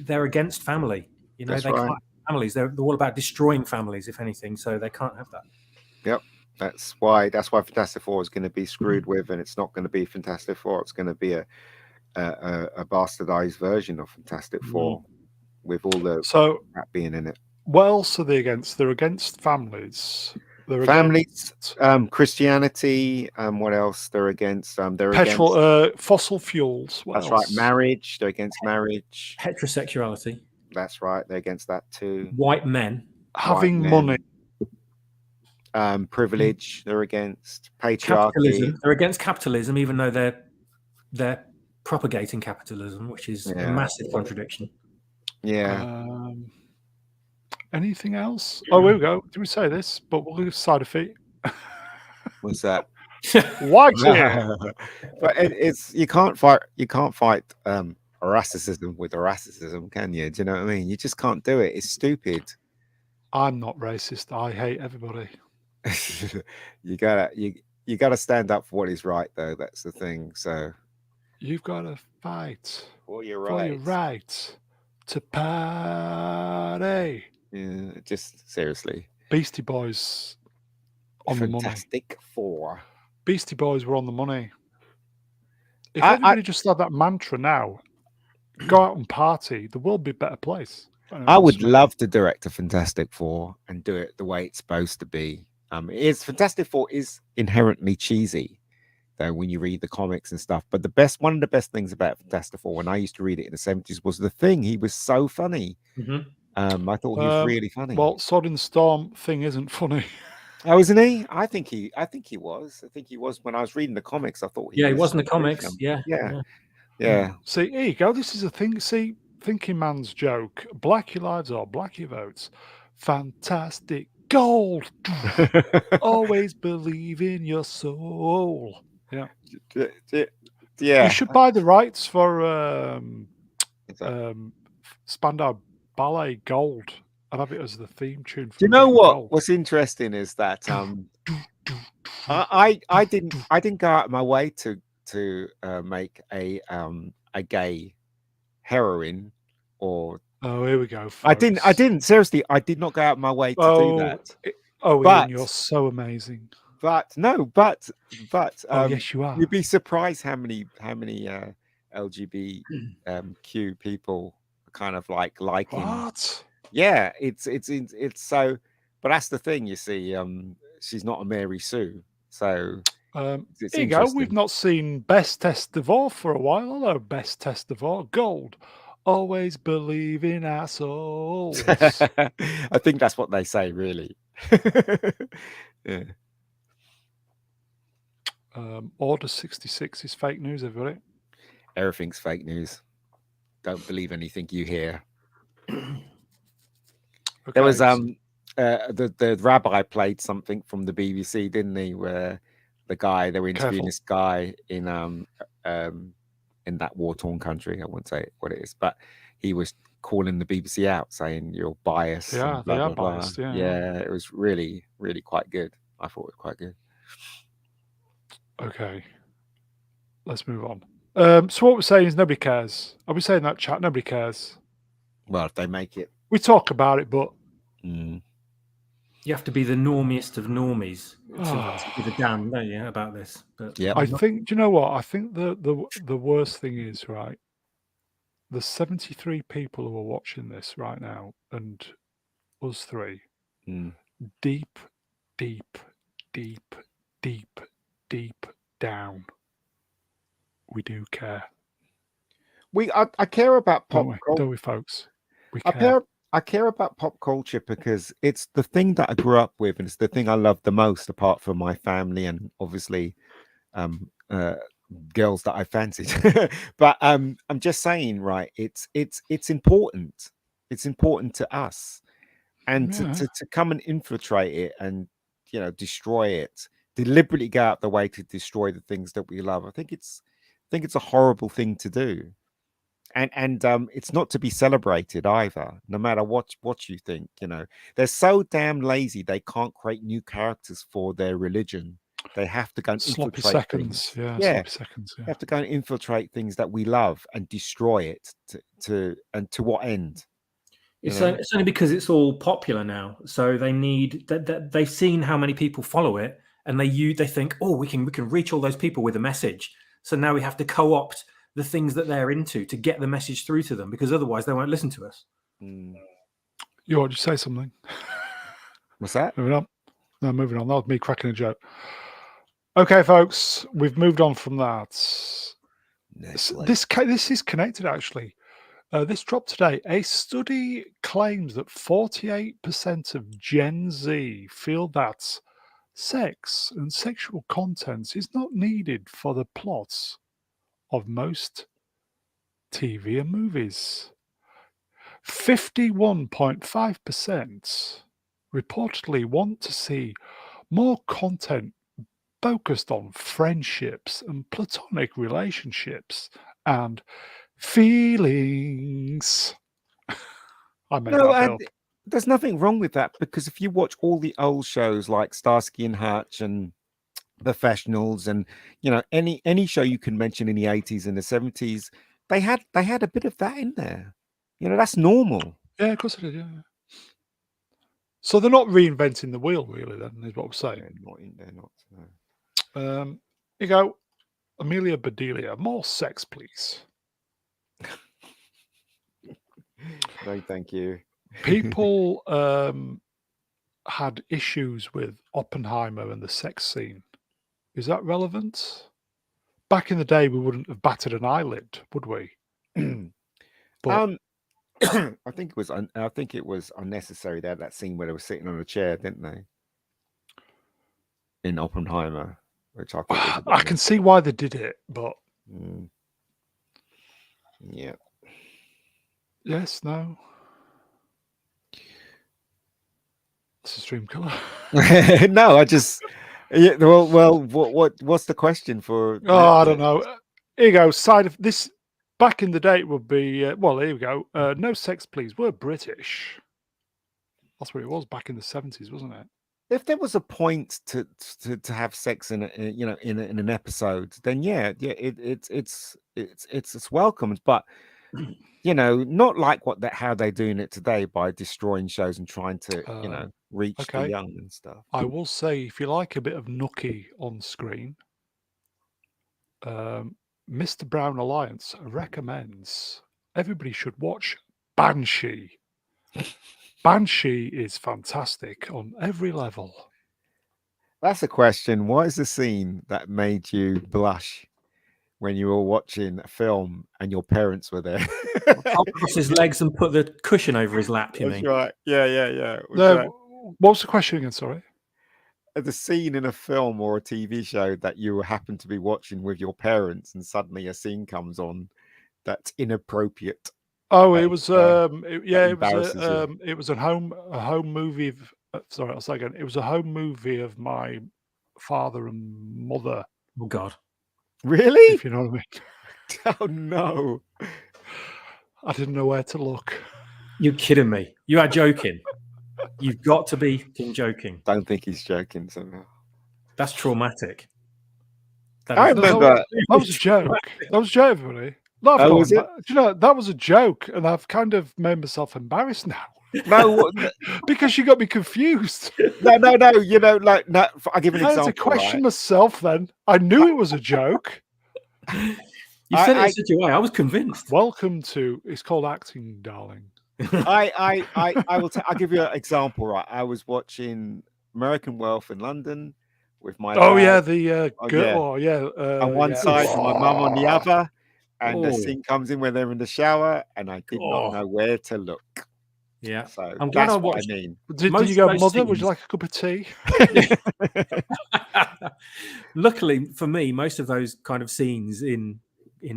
they're against family. You know, can't have families. They're all about destroying families, if anything. So they can't have that. Yep. That's why Fantastic Four is going to be screwed with, and it's not going to be Fantastic Four. It's going to be a bastardized version of Fantastic Four with all the crap being in it. What else are they against? They're against families. They're families, Christianity. What else? They're against. They're against fossil fuels. That's right. Marriage. They're against marriage. Heterosexuality. That's right. They're against that too. White men having money. Privilege. They're against patriarchy. Capitalism. They're against capitalism, even though they're propagating capitalism, which is a massive contradiction. Yeah. Anything else? Oh, here we go. Did we say this? But we'll do side effect. What's that? Watch it. But it's you can't fight racism with racism, can you? Do you know what I mean? You just can't do it. It's stupid. I'm not racist. I hate everybody. you gotta stand up for what is right, though. That's the thing. So you've got to fight for your right to party. Yeah, just seriously. Beastie Boys on the money. Fantastic Four. Beastie Boys were on the money. If everybody just had that mantra now, go out and party, the world would be a better place. I would love to direct a Fantastic Four and do it the way it's supposed to be. Fantastic Four is inherently cheesy, though, when you read the comics and stuff. But one of the best things about Fantastic Four, when I used to read it in the 70s, was the Thing. He was so funny. I thought he was really funny. Well, Sword in the Storm Thing isn't funny. Oh, isn't he? I think he was. I think he was when I was reading the comics. I thought he was in the comics. Yeah. See, here you go. This is a thing. See, thinking man's joke. Black your lives or black your votes. Fantastic gold. Always believe in your soul. Yeah. Yeah. You should buy the rights for Spandau Ballet Gold. I'd have it as the theme tune. For Do you know what? Gold. What's interesting is that I didn't go out of my way to make a gay heroine or. Oh, here we go. Folks. I didn't seriously. I did not go out of my way to do that. Ian, you're so amazing. But yes, you are. You'd be surprised how many LGBTQ people are kind of liking. What? Yeah, it's so. But that's the thing, you see. She's not a Mary Sue, so. Here you go. We've not seen Best Test of All for a while. Hello, Best Test of All. Gold. Always believe in our souls. I think that's what they say, really. Yeah. Order 66 is fake news, everybody. Everything's fake news. Don't believe anything you hear. Okay, there was the rabbi played something from the BBC, didn't he? Where the guy they were interviewing this guy in that war-torn country. I won't say what it is, but he was calling the BBC out, saying you're biased. Yeah, blah, they are blah, biased. blah. Yeah, it was really, really quite good. I thought it was quite good. Okay, let's move on. So what we're saying is nobody cares. Are we saying that, chat? Nobody cares. Well, if they make it, we talk about it, but you have to be the normiest of normies to give a damn, don't you, about this? But yeah, I think. Do you know what? I think the worst thing is, right. The 73 people who are watching this right now, and us three, deep, deep, deep, deep, deep down, we do care. I care about pop culture, don't we, folks? We care. I care about pop culture because it's the thing that I grew up with, and it's the thing I love the most, apart from my family and obviously girls that I fancied. But I'm just saying, right? It's important. It's important to us, and to come and infiltrate it and destroy it, deliberately go out the way to destroy the things that we love. I think it's a horrible thing to do. And it's not to be celebrated either, no matter what you think. They're so damn lazy they can't create new characters for their religion. They have to go and sloppy infiltrate seconds. things. Sloppy seconds. They have to go and infiltrate things that we love and destroy it to what end? It's only because it's all popular now. So they need that. They've seen how many people follow it, and they think, oh, we can reach all those people with a message. So now we have to co-opt the things that they're into to get the message through to them, because otherwise they won't listen to us. You want to say something? What's that? Moving on. No, moving on. That was me cracking a joke. Okay, folks, we've moved on from that. This is connected, actually. This dropped today. A study claims that 48% of Gen Z feel that sex and sexual content is not needed for the plots of most TV and movies. 51.5% reportedly want to see more content focused on friendships and platonic relationships and feelings. I made that up. There's nothing wrong with that, because if you watch all the old shows like Starsky and Hutch and Professionals and any show you can mention in the 80s and the 70s, they had a bit of that in there. That's normal. Yeah, of course it did. Yeah. So they're not reinventing the wheel, really. Then is what we're saying. They're not. No. You go, Amelia Bedelia. More sex, please. No, thank you. People had issues with Oppenheimer and the sex scene. Is that relevant? Back in the day, we wouldn't have batted an eyelid, would we? But I think it was unnecessary. They had that scene where they were sitting on a chair, didn't they? In Oppenheimer, which I thought I can see why they did it, but yeah. Yes, no. It's a stream color. No, I just. Yeah, what's the question for? Oh, I don't know. Here you go. Side of this. Back in the day, it would be well. Here we go. No sex, please. We're British. That's what it was back in the 70s, wasn't it? If there was a point to have sex in in an episode, then it's welcomed. But not like how they're doing it today by destroying shows and trying to reach the young and stuff. I will say, if you like a bit of nookie on screen, Mr. Brown Alliance recommends everybody should watch Banshee. Banshee is fantastic on every level. That's a question. What is the scene that made you blush when you were watching a film and your parents were there? I'll cross his legs and put the cushion over his lap, you mean? Right. Yeah. What was the question again? Sorry. The scene in a film or a TV show that you happen to be watching with your parents, and suddenly a scene comes on that's inappropriate. Oh, it was it was a home movie. Sorry, I'll say again. It was a home movie of my father and mother. Oh God, really? If you know what I mean. Oh no, I didn't know where to look. You're kidding me. You are joking. You've got to be joking. Don't think he's joking somehow. That's traumatic. I remember that was a joke. That was a joke, everybody. Was it? Do you know, that was a joke, and I've kind of made myself embarrassed now. No, because you got me confused. No. I'll give an example. I had to question myself then. I knew it was a joke. You said it in such a way. I was convinced. Welcome to. It's called acting, darling. I'll give you an example. Right, I was watching American Wealth in London with my dad. The girl. On one side, my mum on the other. And the scene comes in when they're in the shower, and I did not know where to look. Yeah, so I'm glad that's I what watched. I mean. Did you go, mother? Would you like a cup of tea? Luckily for me, most of those kind of scenes in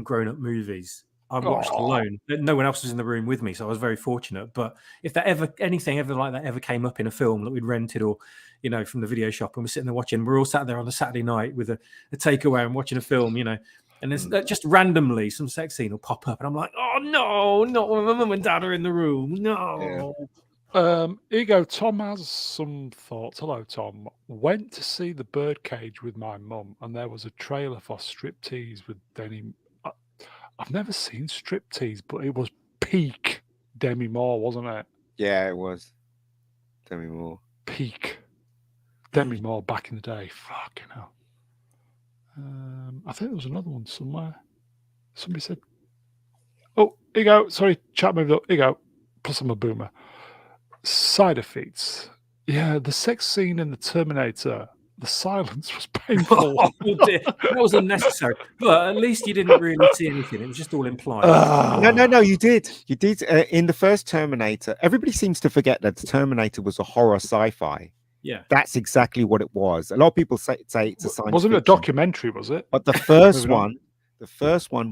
grown-up movies I watched alone. No one else was in the room with me, so I was very fortunate. But if anything like that ever came up in a film that we'd rented or from the video shop, and we're sitting there watching, we're all sat there on a Saturday night with a takeaway and watching a film, and there's just randomly some sex scene will pop up, and I'm like, oh no, not when my mum and dad are in the room. No. Here you go. Tom has some thoughts. Hello, Tom. Went to see The Birdcage with my mum, and there was a trailer for Striptease with Demi. I've never seen Striptease, but it was peak Demi Moore, wasn't it? Yeah, it was Demi Moore. Peak Demi Moore back in the day. Fucking hell. I think there was another one somewhere. Somebody said, "Oh, here you go." Sorry, chat moved up. Here you go. Plus, I'm a boomer. Side effects. Yeah, the sex scene in the Terminator. The silence was painful. That was unnecessary. But at least you didn't really see anything. It was just all implied. No, you did. You did. In the first Terminator, everybody seems to forget that the Terminator was a horror sci-fi. Yeah, that's exactly what it was. A lot of people say it's a science fiction. Wasn't it a documentary, was it? But the first one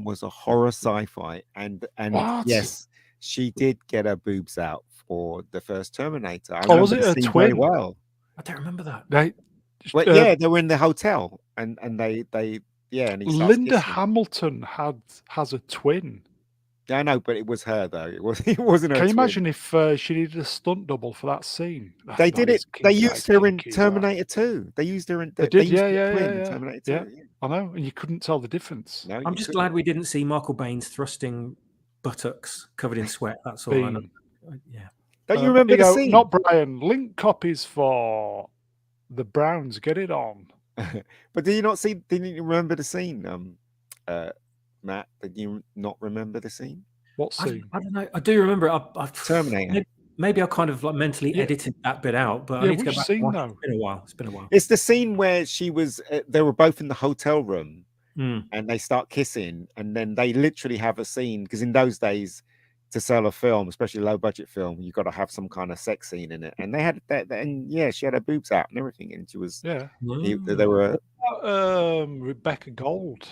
was a horror sci-fi, and what? Yes, she did get her boobs out for the first Terminator. Was it a twin? Well, I don't remember that. they were in the hotel, and they and Linda Hamilton has a twin. Yeah, I know, but it was her though. It wasn't. Can you imagine if she needed a stunt double for that scene? They did it. They used her in Terminator 2. They used her in. They did, yeah. Terminator 2. Yeah, I know, and you couldn't tell the difference. No, I'm just glad we didn't see Michael Baine's thrusting buttocks covered in sweat. That's all. I know. Yeah. Don't you remember the scene? Not Brian. Link copies for the Browns. Get it on. But did you not see? Didn't you remember the scene? Matt, did you not remember the scene? What scene? I don't know. I do remember it. I've Terminator. Maybe I kind of mentally edited that bit out, but I need to go back. Scene, It's been a while. It's been a while. It's the scene where she was. They were both in the hotel room, and they start kissing, and then they literally have a scene because in those days, to sell a film, especially a low budget film, you got to have some kind of sex scene in it, and they had that. And she had her boobs out and everything, and she was. They were. Rebecca Gold.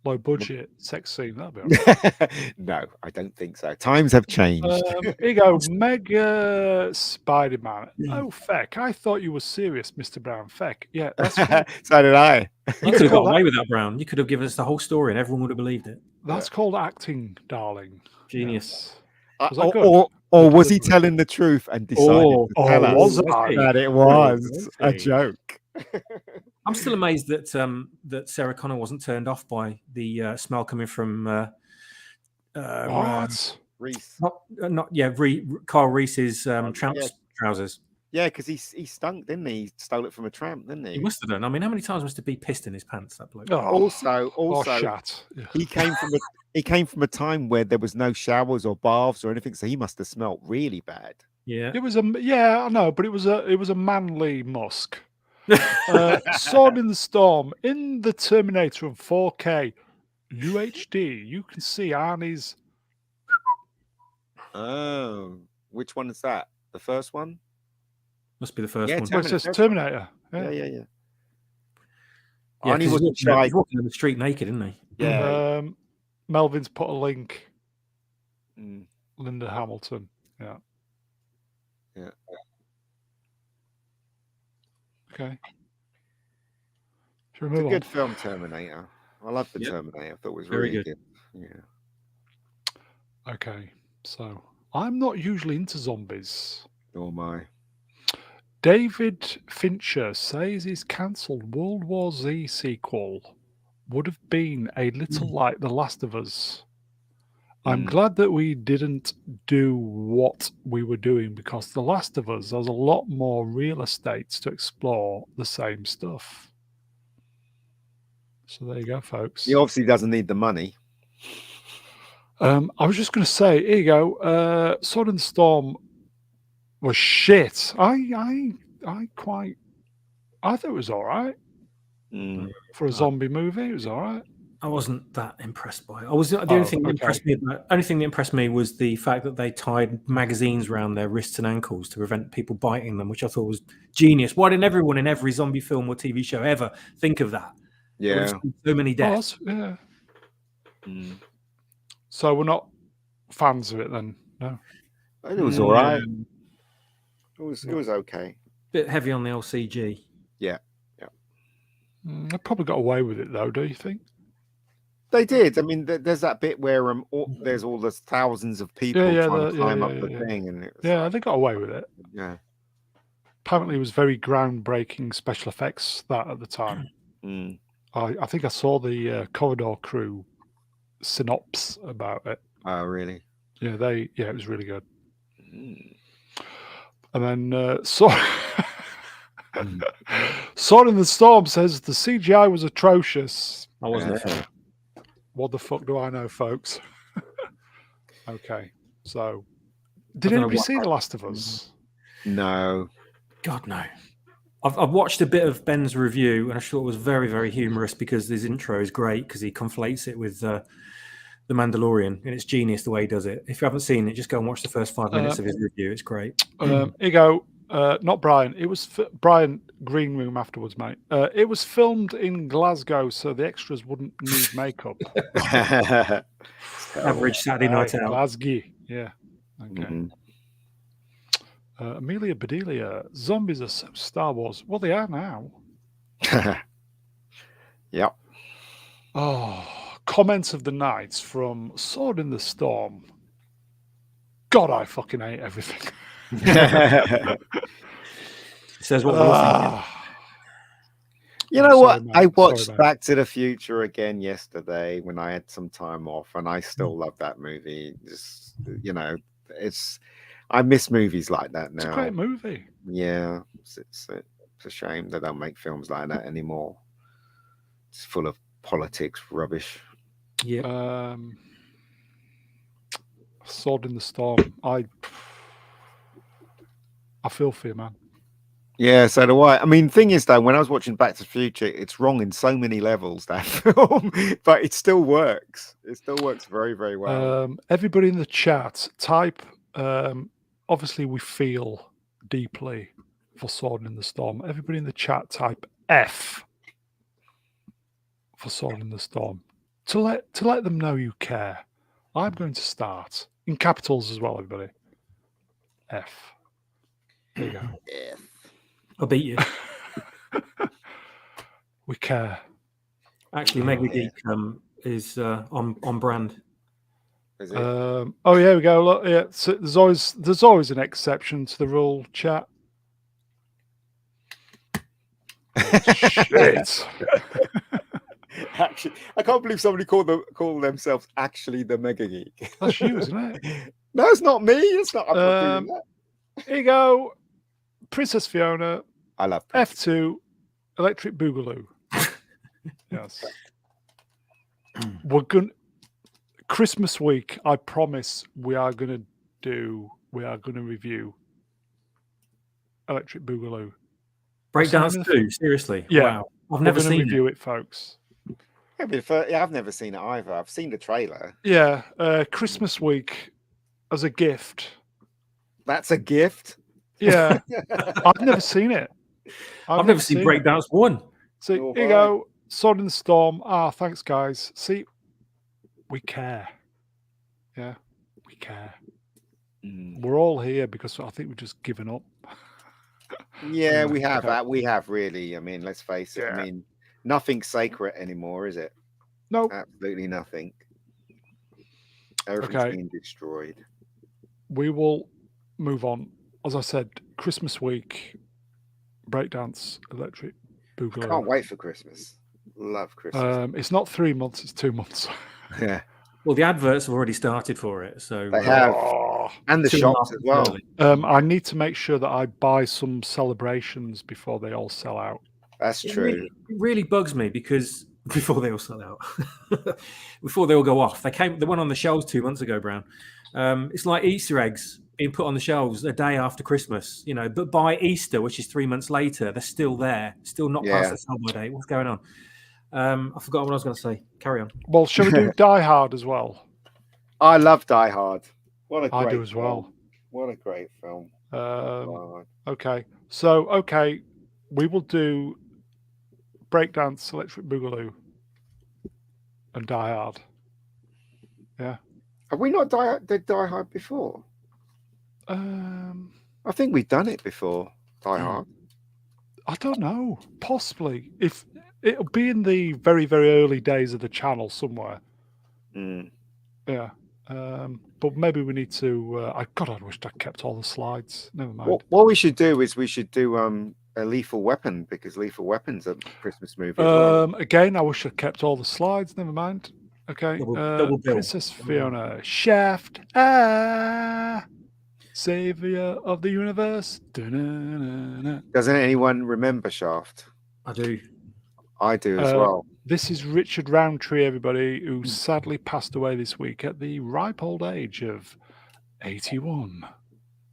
low budget sex scene. That'd be all right. No, I don't think so. Times have changed. Here you go, Mega Spider-Man. Oh, feck! I thought you were serious, Mr. Brown. Feck, yeah, that's So did I. You could have got away with that, Brown. You could have given us the whole story, and everyone would have believed it. that's called acting, darling. Genius. Yes. Was that good? Or was he telling the truth and decided to tell us was I? that it was a joke? I'm still amazed that that Sarah Connor wasn't turned off by the smell coming from What? Reese. Kyle Reese's tramp yeah. trousers. Yeah, because he stunk, didn't he? He stole it from a tramp, didn't he? He must have done. I mean, how many times must he be pissed in his pants? That bloke. Also, shat. Yeah. he came from a time where there was no showers or baths or anything, so he must have smelt really bad. Yeah, It was I know, but it was a manly musk. Sword in the Storm in the Terminator in 4K UHD. You can see Arnie's. Oh, which one is that? The first one? must be the first Yeah, one. Well, it says Terminator. Yeah. Yeah, Arnie 'cause was he's shy. walking in the street naked, isn't he? Yeah. Melvin's put a link. Mm. Linda Hamilton. Yeah. Yeah. Okay. It's a good film, Terminator. I love the Terminator. I thought it was Very really good. Yeah. Okay. So I'm not usually into zombies. Nor am I. David Fincher says his cancelled World War Z sequel would have been a little like The Last of Us. I'm glad that we didn't do what we were doing because The Last of Us has a lot more real estate to explore the same stuff. So there you go, folks. He obviously doesn't need the money. I was just going to say, here you go. Sword in the Storm was shit. I thought it was all right for a zombie movie. It was all right. I wasn't that impressed by it. The only thing that impressed me was the fact that they tied magazines around their wrists and ankles to prevent people biting them, which I thought was genius. Why didn't everyone in every zombie film or TV show ever think of that? Yeah. So many deaths. Yeah. So we're not fans of it then, no? It was all right. It was okay. Bit heavy on the old CG. Yeah. They probably got away with it though, do you think? They did. I mean, there's that bit where there's all those thousands of people trying to climb up the thing, and they got away with it. Yeah. Apparently, it was very groundbreaking special effects that at the time. I think I saw the Corridor Crew synopsis about it. Oh, really? Yeah, it was really good. And then Sword in the Storm says the CGI was atrocious. I wasn't. What the fuck do I know, folks? Okay, so did anybody see The Last of Us? No. God, no. I've watched a bit of Ben's review, and I thought it was very, very humorous because his intro is great because he conflates it with The Mandalorian, and it's genius the way he does it. If you haven't seen it, just go and watch the first 5 minutes of his review. It's great. Here you go. Not Brian. It was Brian Green Room afterwards, mate. It was filmed in Glasgow, so the extras wouldn't need makeup. Average Saturday night out. Glasgow. Yeah. Okay. Amelia Bedelia. Zombies are so Star Wars. Well, they are now. Yep. Oh, comments of the night from Sword in the Storm. God, I fucking hate everything. Says what we're thinking. You know what? I watched Back to the Future again yesterday when I had some time off, and I still love that movie. Just I miss movies like that now. It's a great movie. Yeah, it's a shame they don't make films like that anymore. It's full of politics rubbish. Yeah. Sword in the Storm. I feel for you, man. Yeah, so do I. I mean, thing is, though, when I was watching Back to the Future, it's wrong in so many levels, that film, but it still works. It still works very, very well. Everybody in the chat, type, obviously we feel deeply for Sword in the Storm. Everybody in the chat, type F for Sword in the Storm. to let them know you care, I'm going to start in capitals as well, everybody. F. There you go. F. I'll beat you. We care. Actually, Mega Geek is on brand. Is it? Oh yeah, here we go. Look, yeah. So there's always an exception to the rule, chat. Shit. Actually, I can't believe somebody called themselves actually the Mega Geek. That's you, isn't it? No, it's not me. It's not. I'm not doing that. Here you go. Princess Fiona. I love Princess. F2. Electric Boogaloo. Yes. We're going Christmas week. I promise we are going to review Electric Boogaloo. Breakdance 2, seriously. Yeah. Wow. I've never seen review it, folks. Yeah, but I've never seen it either. I've seen the trailer. Yeah, Christmas week as a gift. That's a gift. Yeah, I've never seen it. I've never seen Breakdance 1. So here you go, Sword in the Storm. Thanks, guys. See, we care. Yeah, we care. We're all here because I think we've just given up. Yeah, we have that. We have really. I mean, let's face it. I mean, nothing's sacred anymore, is it? No, absolutely nothing. Everything's being destroyed. We will move on. As I said, Christmas week, Breakdance, Electric Boogaloo. I can't wait for Christmas. Love Christmas. It's not 3 months; it's 2 months. Yeah. Well, the adverts have already started for it, so they have, and the shops as well. I need to make sure that I buy some celebrations before they all sell out. That's true. It really bugs me because before they all sell out, before they all go off, they went on the shelves 2 months ago, Brown. It's like Easter eggs being put on the shelves a day after Christmas, but by Easter, which is 3 months later, they're still there, still not past the sell-by date. What's going on? I forgot what I was going to say. Carry on. Well, shall we do Die Hard as well? I love Die Hard. What a great I do as film. well. What a great film. Okay. So, we will do Breakdance, Electric Boogaloo, and Die Hard. Yeah. Have we not did Die Hard before? I think we've done it before. Die Hard. I don't know. Possibly. If it'll be in the very, very early days of the channel somewhere. Yeah. But maybe we need to. I wished I kept all the slides. Never mind. What we should do is a Lethal Weapon, because Lethal Weapon's a Christmas movie. Again, I wish I kept all the slides. Never mind. Okay. Double Princess Fiona, Shaft, Savior of the Universe. Da-na-na-na. Doesn't anyone remember Shaft? I do. I do as well. This is Richard Roundtree, everybody, who sadly passed away this week at the ripe old age of 81.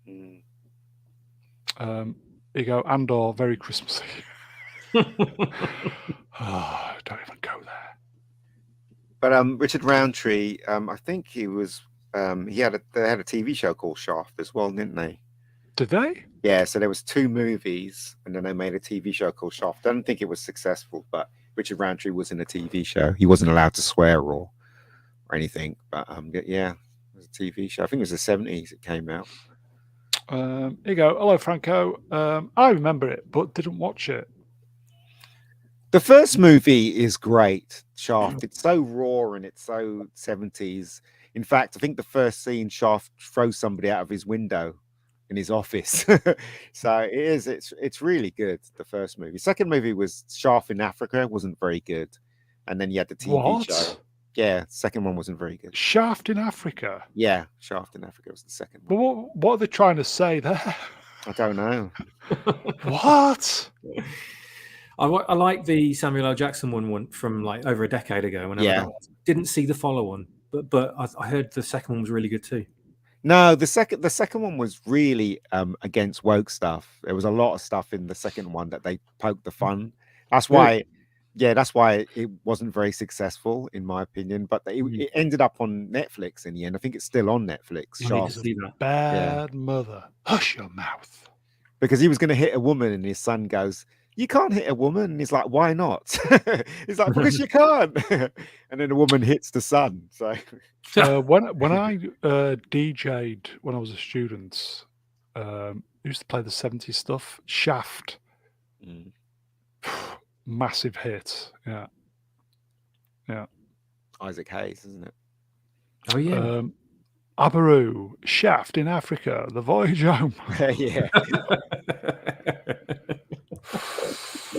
Here you go, Andor, very Christmassy. Don't even go there. But Richard Roundtree, I think he was. They had a TV show called Shaft as well, didn't they? Did they? Yeah. So there was 2 movies, and then they made a TV show called Shaft. I don't think it was successful, but Richard Roundtree was in a TV show. He wasn't allowed to swear or anything, but yeah, it was a TV show. I think it was the 70s it came out. Here you go. Hello, Franco. I remember it, but didn't watch it. The first movie is great, Shaft. It's so raw and it's so 70s. In fact, I think the first scene, Shaft throws somebody out of his window in his office. So it is. It's really good. The first movie. Second movie was Shaft in Africa. Wasn't very good. And then you had the TV show. Yeah, second one wasn't very good. Shaft in Africa. Yeah, Shaft in Africa was the second one. But what are they trying to say there? I don't know. What? I like the Samuel L. Jackson one from like over a decade ago. Didn't see the follow one, but I heard the second one was really good too. No, the second one was really against woke stuff. There was a lot of stuff in the second one that they poked the fun. That's why. Yeah, that's why it wasn't very successful, in my opinion. But it ended up on Netflix in the end. I think it's still on Netflix. Bad mother. Hush your mouth. Because he was going to hit a woman, and his son goes, you can't hit a woman. And he's like, why not? He's like, because you can't. And then the woman hits the son. So when I DJ'd when I was a student, used to play the 70s stuff. Shaft, massive hit. Yeah. Isaac Hayes, isn't it? Oh yeah. Abaru, Shaft in Africa, The Voyage Home. Yeah.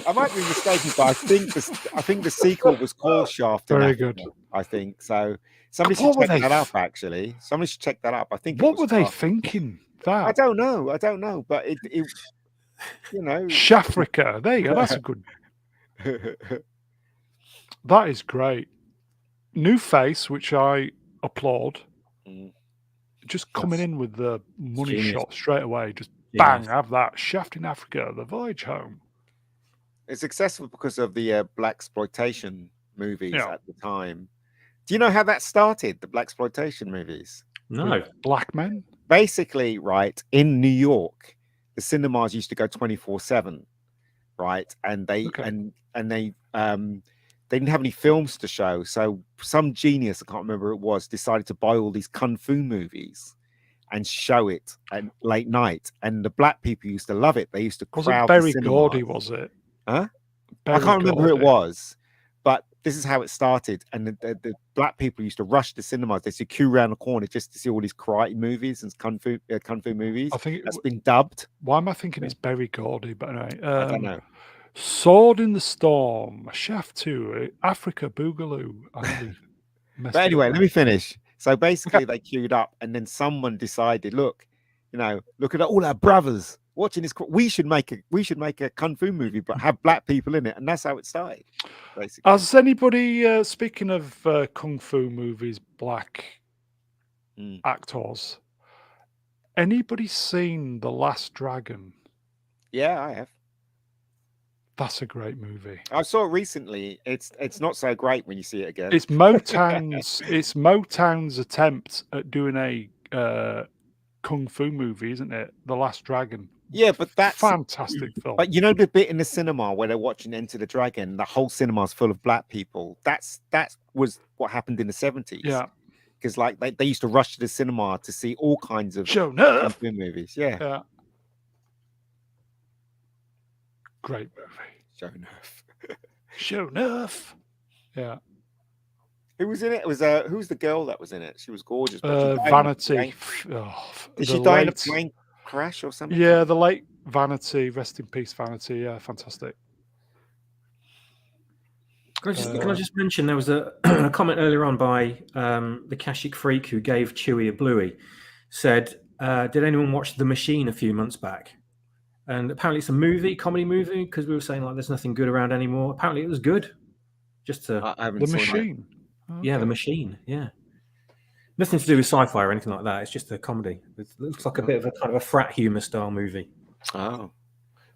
I might be mistaken, but I think the sequel was called Shaft. Very good. I think so. Somebody What should were check they that up. Actually, somebody should check that up. I think. What were they Shaft. thinking? I don't know, but it you know, Shafrica. There you go. That's a good. That is great. New face, which I applaud. Just coming in with the money shot straight away. Just bang, have that. Shaft in Africa, The Voyage Home. It's successful because of the blaxploitation movies at the time. Do you know how that started? The blaxploitation movies. No. With black men. Basically, right, in New York, the cinemas used to go 24/7, right, and they they didn't have any films to show, so some genius, I can't remember who it was, decided to buy all these kung fu movies and show it at late night, and the black people used to love it. They used to crowd the cinemas. Gordy, was it? Huh? Berry I can't remember Gordy. who it was, but this is how it started. And the black people used to rush the cinemas. They used to queue around the corner just to see all these karate movies and kung fu movies. I think that's been dubbed. Why am I thinking it's Berry Gordy? But anyway, I don't know. Sword in the Storm, Shaft 2, Africa Boogaloo. But anyway, let me finish. So basically, they queued up, and then someone decided, look at all our brothers watching this. We should make a kung fu movie, but have black people in it, and that's how it started. Basically, has anybody speaking of kung fu movies, black actors? Anybody seen The Last Dragon? Yeah, I have. That's a great movie. I saw it recently. It's not so great when you see it again. It's Motown's attempt at doing a kung fu movie, isn't it? The Last Dragon. Yeah, but that's fantastic film. But you know the bit in the cinema where they're watching Enter the Dragon, the whole cinema's full of black people. That was what happened in the 70s. Yeah. Because like they used to rush to the cinema to see all kinds of kung fu movies. Yeah. Great movie. Show enough. Yeah. Who was in it? It was who's the girl that was in it? She was gorgeous. Vanity. Did she die in a plane crash or something? Yeah, the late Vanity. Rest in peace, Vanity. Yeah, fantastic. Can I just mention there was a comment earlier on by the Kashik Freak who gave Chewie a bluey. Said, did anyone watch The Machine a few months back? And apparently it's a comedy movie, because we were saying like there's nothing good around anymore. Apparently it was good. Just to I haven't The seen Machine. Okay. Yeah, The Machine. Yeah. Nothing to do with sci-fi or anything like that. It's just a comedy. It looks like a bit of a kind of a frat humor style movie. Oh,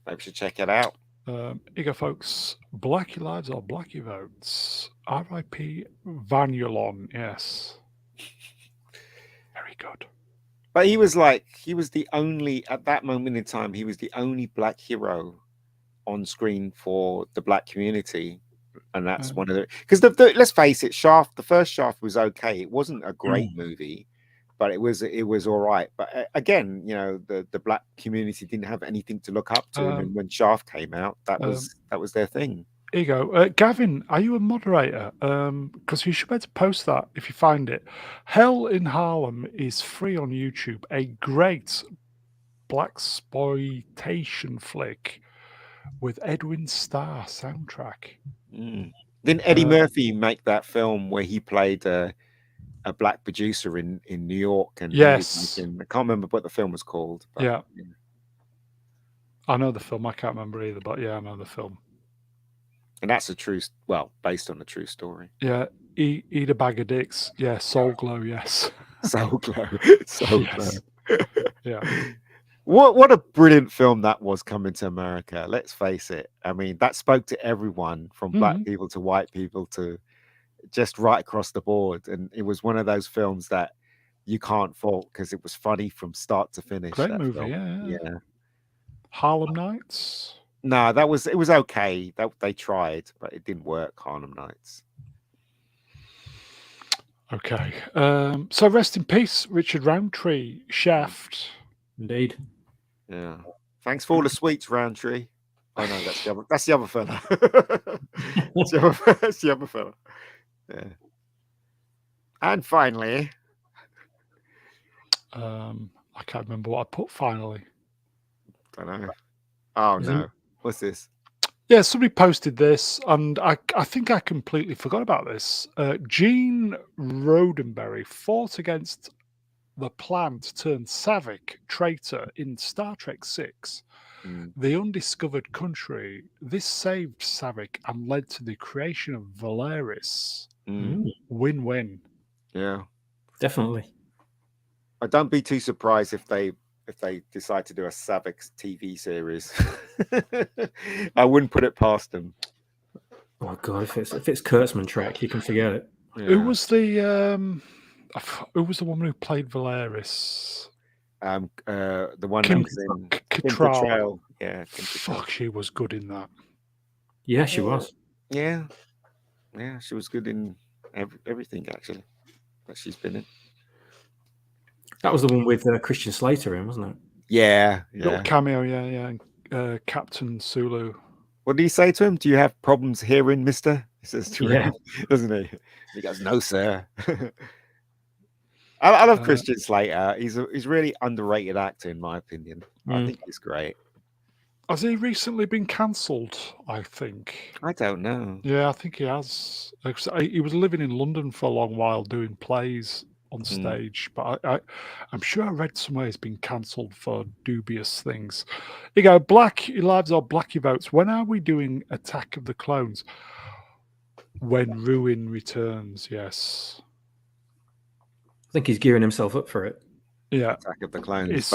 maybe we should check it out. Here you go, folks. Blackie lives or Blackie votes. R.I.P. Vanulon. Yes. Very good. But he was the only, at that moment in time, he was the only black hero on screen for the black community. And that's one of the, because let's face it, the first Shaft was okay. It wasn't a great movie, but it was all right. But again, the black community didn't have anything to look up to. And when Shaft came out, that was their thing. Here you go. Gavin, are you a moderator? Because you should be able to post that if you find it. Hell in Harlem is free on YouTube. A great blaxploitation flick with Edwin Starr soundtrack. Didn't Eddie Murphy make that film where he played a black producer in New York? And yes. I can't remember what the film was called. But, yeah. I know the film. I can't remember either, but yeah, I know the film. And that's based on a true story. Yeah, eat a bag of dicks. Yeah, Soul Glow. Yes, Soul Glow. Yes. Yeah. What a brilliant film that was, coming to America. Let's face it. I mean, that spoke to everyone from black people to white people to just right across the board. And it was one of those films that you can't fault because it was funny from start to finish. Great movie. Yeah. Yeah. Harlem Nights. No, it was okay. That they tried, but it didn't work. Harlem Nights. Okay. So rest in peace, Richard Roundtree, Shaft. Indeed. Yeah. Thanks for all the sweets, Roundtree. Oh no, that's the other fella. That's the other fella. Yeah. And finally, I can't remember what I put finally. don't know. Oh no, what's this? Yeah, somebody posted this, and I think I completely forgot about this. Gene Roddenberry fought against the plan to turn Savick traitor in Star Trek VI, The Undiscovered Country. This saved Savick and led to the creation of Valeris. Win-win. Yeah, Definitely. I don't be too surprised if they decide to do a Savick TV series. I wouldn't put it past them. Oh god, if it's Kurtzman Trek, you can forget it. Yeah. Who was the woman who played Valeris? The one Kim that was in Cattrall. Cattrall. Yeah, Fuck, she was good in that. Yeah, she was. Yeah, she was good in everything actually that she's been in. That was the one with Christian Slater in, wasn't it? Yeah. Little cameo, yeah. Captain Sulu. What do you say to him? Do you have problems hearing, mister? He says to Yeah. him, doesn't he? He goes, no, sir. I love Christian Slater. He's a really underrated actor, in my opinion. I think he's great. Has he recently been cancelled, I think? I don't know. Yeah, I think he has. He was living in London for a long while doing plays on stage, but I'm sure I read somewhere he's been cancelled for dubious things. You go, Black Lives or Blackie Votes. When are we doing Attack of the Clones? When Ruin returns, yes. I think he's gearing himself up for it. Yeah. Attack of the Clones.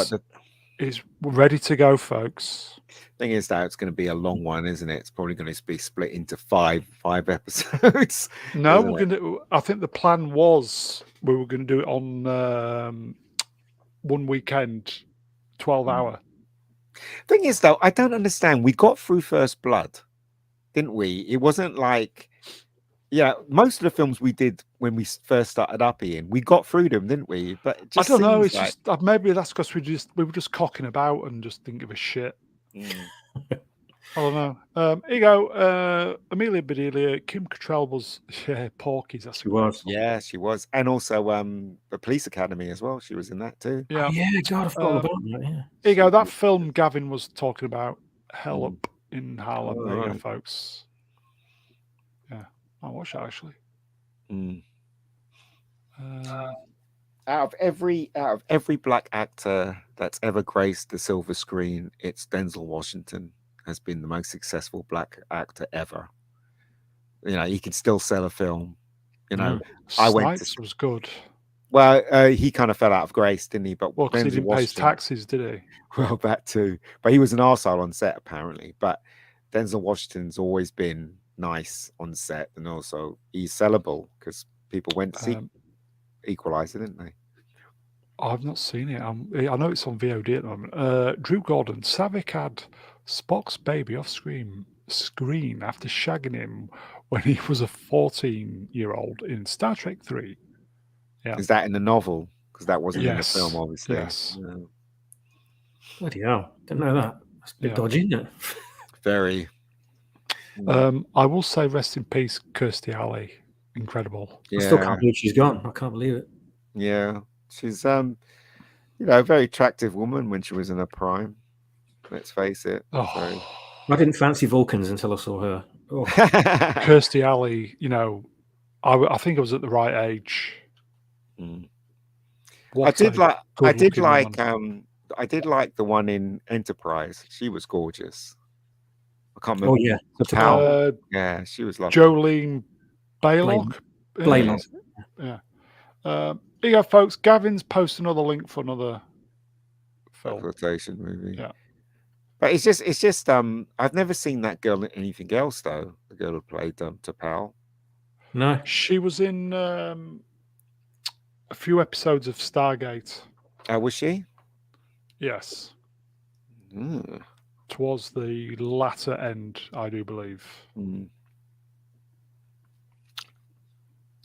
It's ready to go, folks. Thing is that it's going to be a long one, isn't it? It's probably going to be split into five episodes. No, we're going to. I think the plan was we were going to do it on one weekend, 12-hour. Thing is, though, I don't understand. We got through First Blood, didn't we? It wasn't like, most of the films we did when we first started up, Ian, we got through them, didn't we? But it just I don't know. It's like... just maybe that's because we were just cocking about and just didn't give a shit. I don't know. Here you go. Amelia Bedelia, Kim Cattrall was Porky's. She was. Yeah, she was, and also the Police Academy as well. She was in that too. Yeah, God, I forgot about that. Yeah. Here you go. That film Gavin was talking about, Hell Up in Harlem. There you go, folks. Yeah, I'll watch that actually. Out of every black actor that's ever graced the silver screen, it's Denzel Washington has been the most successful black actor ever. He can still sell a film. Snipes was good. Well, he kind of fell out of grace, didn't he? But because he didn't pay his taxes, did he? Well, that too. But he was an arsehole on set, apparently. But Denzel Washington's always been nice on set, and also he's sellable because people went to see Equalizer, didn't they? I've not seen it. I know it's on VOD at the moment. Drew Gordon, Savick had Spock's baby off screen after shagging him when he was a 14-year-old in Star Trek 3. Yeah. Is that in the novel? Because that wasn't in the film, obviously. Yes. Yeah. Bloody hell. Didn't know that. That's a bit dodgy, isn't it? Very. I will say rest in peace, Kirstie Alley. Incredible. I still can't believe she's gone. I can't believe it. Yeah. She's a very attractive woman when she was in her prime. Let's face it. Oh. I didn't fancy Vulcans until I saw her. Oh. Kirstie Alley, I think I was at the right age. I did like the one in Enterprise. She was gorgeous. I can't remember. Oh yeah, yeah, she was lovely. Jolene Blaylock. Yeah. Here you go, folks. Gavin's posted another link for another film. Quotation movie. Yeah. But it's just I've never seen that girl in anything else though. The girl who played T'Pau. No. She was in a few episodes of Stargate. Was she? Yes. towards the latter end, I do believe.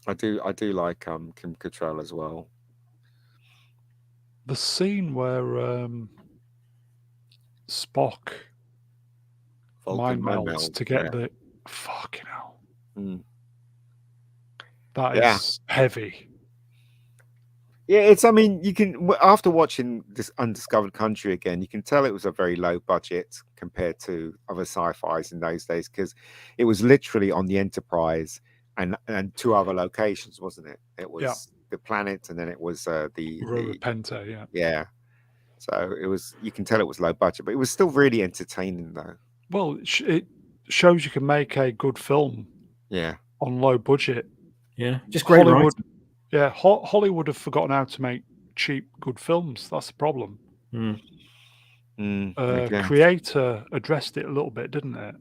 I do like Kim Cattrall as well. The scene where Spock mind melds to get the fucking hell. That is heavy. Yeah, it's. I mean, you can after watching this Undiscovered Country again, you can tell it was a very low budget compared to other sci-fis in those days because it was literally on the Enterprise and 2 other locations, wasn't it? It was the planet, and then it was the Penta, yeah. So it was. You can tell it was low budget, but it was still really entertaining, though. Well, it shows you can make a good film. Yeah. On low budget. Yeah, just great Hollywood. writing. Yeah, Hollywood have forgotten how to make cheap, good films. That's the problem. Creator addressed it a little bit, didn't it?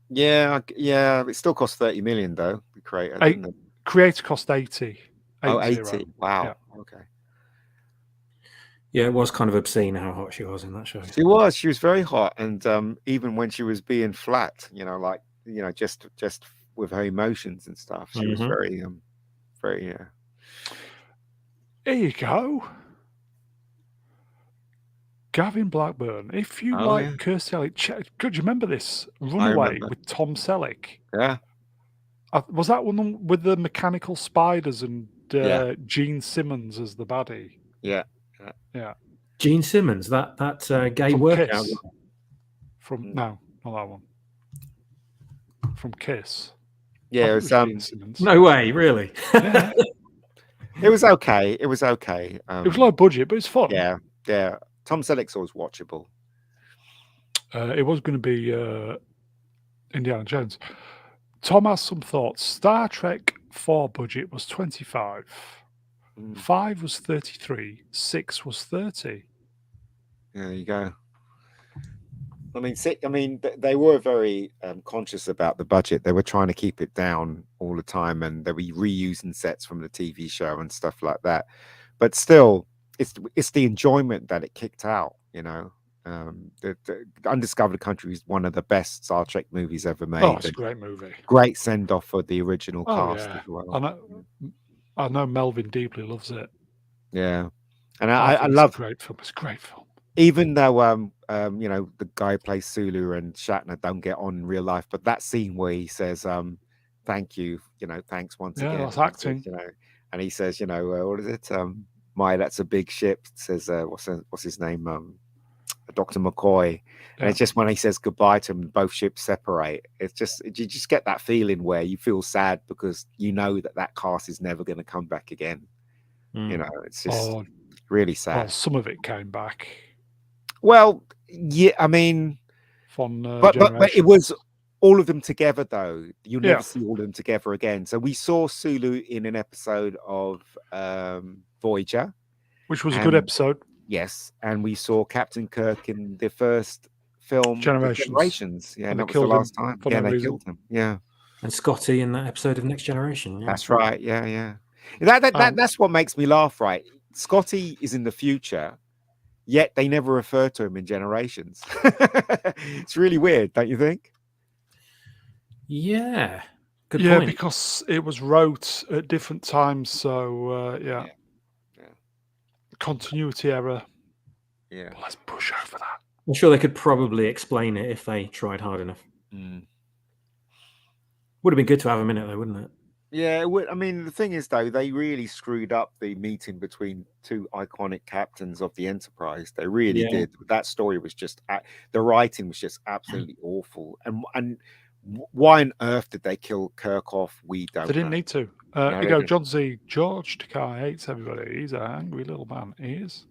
Yeah. It still cost 30 million though. The Creator, didn't it? Creator cost 80. 80. Wow. Yeah. Okay. Yeah, it was kind of obscene how hot she was in that show. She was very hot, and even when she was being flat, just with her emotions and stuff, she was very. Here you go. Gavin Blackburn. If you like Kirstie Alley, could you remember this Runaway with Tom Selleck? Yeah. Was that one with the mechanical spiders and Gene Simmons as the baddie? Yeah. Gene Simmons, that gay from workout. Kiss. No, not that one. From Kiss. Yeah, it was Gene Simmons. No way, really. Yeah. It was okay. It was okay. It was low budget, but it's fun. Yeah. Tom Selleck's always watchable. It was going to be Indiana Jones. Tom has some thoughts. Star Trek 4 budget was 25. 5 was 33. 6 was 30. There you go. I mean, they were very conscious about the budget. They were trying to keep it down all the time, and they were reusing sets from the TV show and stuff like that. But still, it's the enjoyment that it kicked out. The Undiscovered Country is one of the best Star Trek movies ever made. Oh, it's a great movie. Great send off for the original cast as well. I know Melvin deeply loves it. Yeah, and I love. It's a great film. It's a great film. Even though the guy who plays Sulu and Shatner don't get on in real life, but that scene where he says thank you, thanks once again. Yeah, that's acting. And he says, what is it? That's a big ship. Says what's his name? Dr. McCoy. And it's just when he says goodbye to him, both ships separate. It's just you just get that feeling where you feel sad because you know that cast is never going to come back again. It's just really sad. Well, some of it came back. Well, yeah, I mean, but it was all of them together, though. You'll never see all of them together again. So we saw Sulu in an episode of Voyager, which was a good episode. Yes, and we saw Captain Kirk in the first film, Generations. Yeah, and that was the last time. Yeah, they killed him. Yeah, and Scotty in that episode of Next Generation. Yeah. That's right. Yeah. That's what makes me laugh. Right, Scotty is in the future. Yet they never refer to him in Generations. It's really weird, don't you think? Yeah. Good point. Because it was wrote at different times. So, yeah. Continuity error. Yeah. Well, let's push over that. I'm sure they could probably explain it if they tried hard enough. Would have been good to have him in it, though, wouldn't it? Yeah, I mean, the thing is, though, they really screwed up the meeting between 2 iconic captains of the Enterprise. They really did. That story was just, the writing was just absolutely awful. And why on earth did they kill Kirk off? We don't know. They didn't need to. John Z. George Takei hates everybody. He's an angry little man. He is.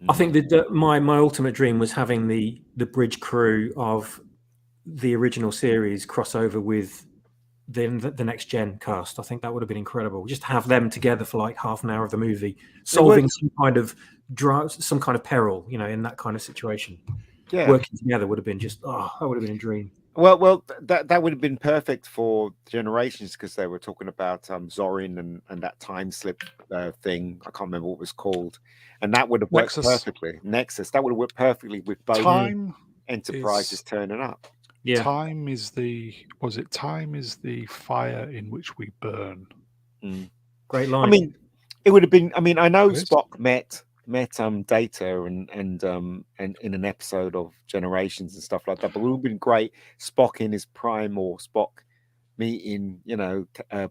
I think that my ultimate dream was having the bridge crew of the original series cross over with the next gen cast. I think that would have been incredible. Just have them together for like half an hour of the movie, solving some kind of peril, in that kind of situation. Yeah, working together would have been that would have been a dream. Well, that would have been perfect for Generations because they were talking about Zorin and that time slip thing. I can't remember what it was called, and that would have worked perfectly. Nexus. That would have worked perfectly with both Enterprises turning up. Yeah. Time is the fire in which we burn. Great line. I mean, it would have been. I mean, I know Spock met Data and in an episode of Generations and stuff like that, but it would have been great. Spock in his prime, or Spock meeting,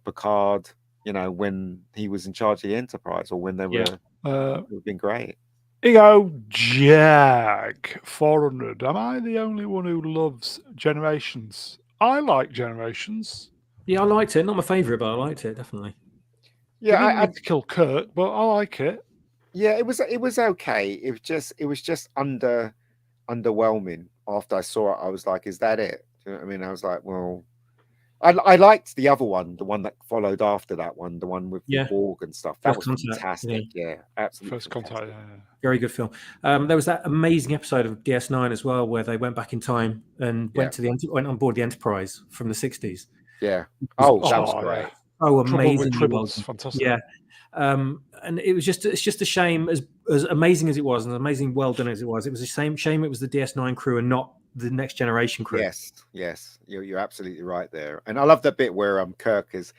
Picard, when he was in charge of the Enterprise, or when they were. It would have been great. Ego Jag 400. Am I the only one who loves Generations? I like Generations. Yeah, I liked it. Not my favorite, but I liked it definitely. Yeah, I had to kill Kirk, but I like it. Yeah, it was okay. It was just underwhelming. After I saw it, I was like, "Is that it?" You know what I mean? I was like, "Well." I liked the other one, the one that followed after that one, the one with the Borg and stuff. That was fantastic. Yeah, absolutely. First Contact, yeah. Very good film. There was that amazing episode of DS9 as well, where they went back in time and went on board the Enterprise from the 60s. Yeah. Oh, that was great. Oh, amazing! Fantastic. Yeah. And it's just a shame, as amazing as it was, and amazing, well done as it was. It was a shame it was the DS9 crew and not the Next Generation crew. Yes, you're absolutely right there. And I love the bit where Kirk has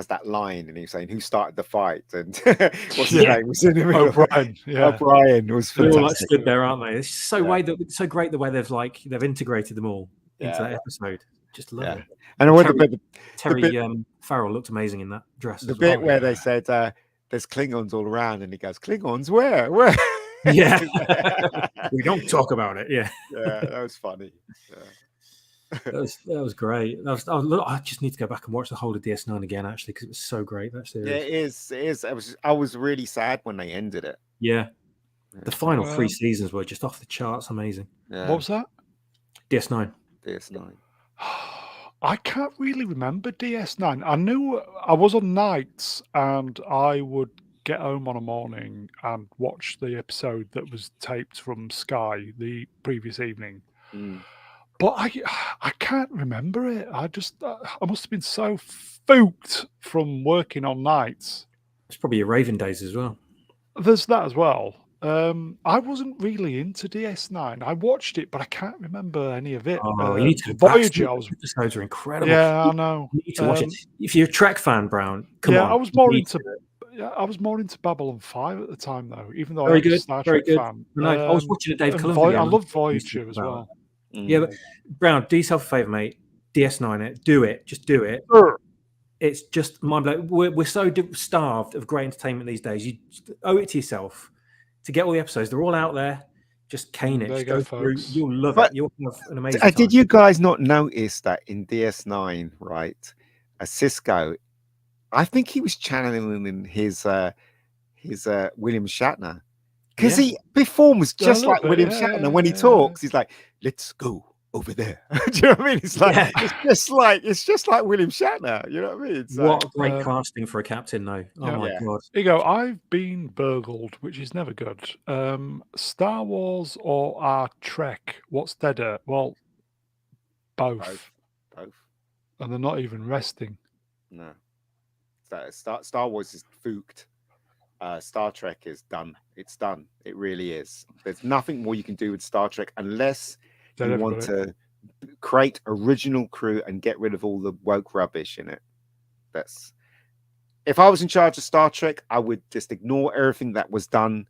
that line and he's saying, "Who started the fight?" And what's his name was in the middle. O'Brien. Yeah, O'Brien was fantastic. They're all stood there, aren't they? It's so so great the way they've integrated them all into that episode. Just love it. And I wonder Terry Farrell looked amazing in that dress. The bit where they said there's Klingons all around, and he goes, "Klingons, where?" Yeah, we don't talk about it. Yeah, that was funny. Yeah. that was great. I just need to go back and watch the whole of DS9 again, actually, because it was so great. That series. Yeah, it is. I was really sad when they ended it. Yeah, the final 3 seasons were just off the charts. Amazing. Yeah. What was that? DS9. I can't really remember DS9. I knew I was on nights and I would get home on a morning and watch the episode that was taped from Sky the previous evening. But I can't remember it. I must have been so spooked from working on nights. It's probably your Raven days as well. There's that as well. I wasn't really into DS9. I watched it, but I can't remember any of it. Oh, you need to Voyager. Episodes are incredible. Yeah, I know. You need to watch it. If you're a Trek fan, Brown, come on. I was more into Babylon 5 at the time, though. Even though I was a Star Trek fan. I was watching it, Dave Columbia. I loved Voyager as well. Yeah, but Brown, do yourself a favor, mate. DS9 it. Do it. Just do it. It's just mind-blowing. We're so starved of great entertainment these days. You owe it to yourself to get all the episodes. They're all out there. Just cane it. Just go through. You'll love it. You'll have an amazing time. Did you guys not notice that in DS9, right? Cisco, I think he was channeling his William Shatner, because he performs just like William Shatner. When he talks, he's like, "Let's go over there." Do you know what I mean? It's like it's just like William Shatner. You know what I mean? It's what great casting for a captain, though. Oh my god! Here you go. I've been burgled, which is never good. Star Wars or Trek? What's deader? Well, both. And they're not even resting. No. Star Wars is fooked. Star Trek is done. It's done. It really is. There's nothing more you can do with Star Trek unless you want to create original crew and get rid of all the woke rubbish in it. If I was in charge of Star Trek, I would just ignore everything that was done.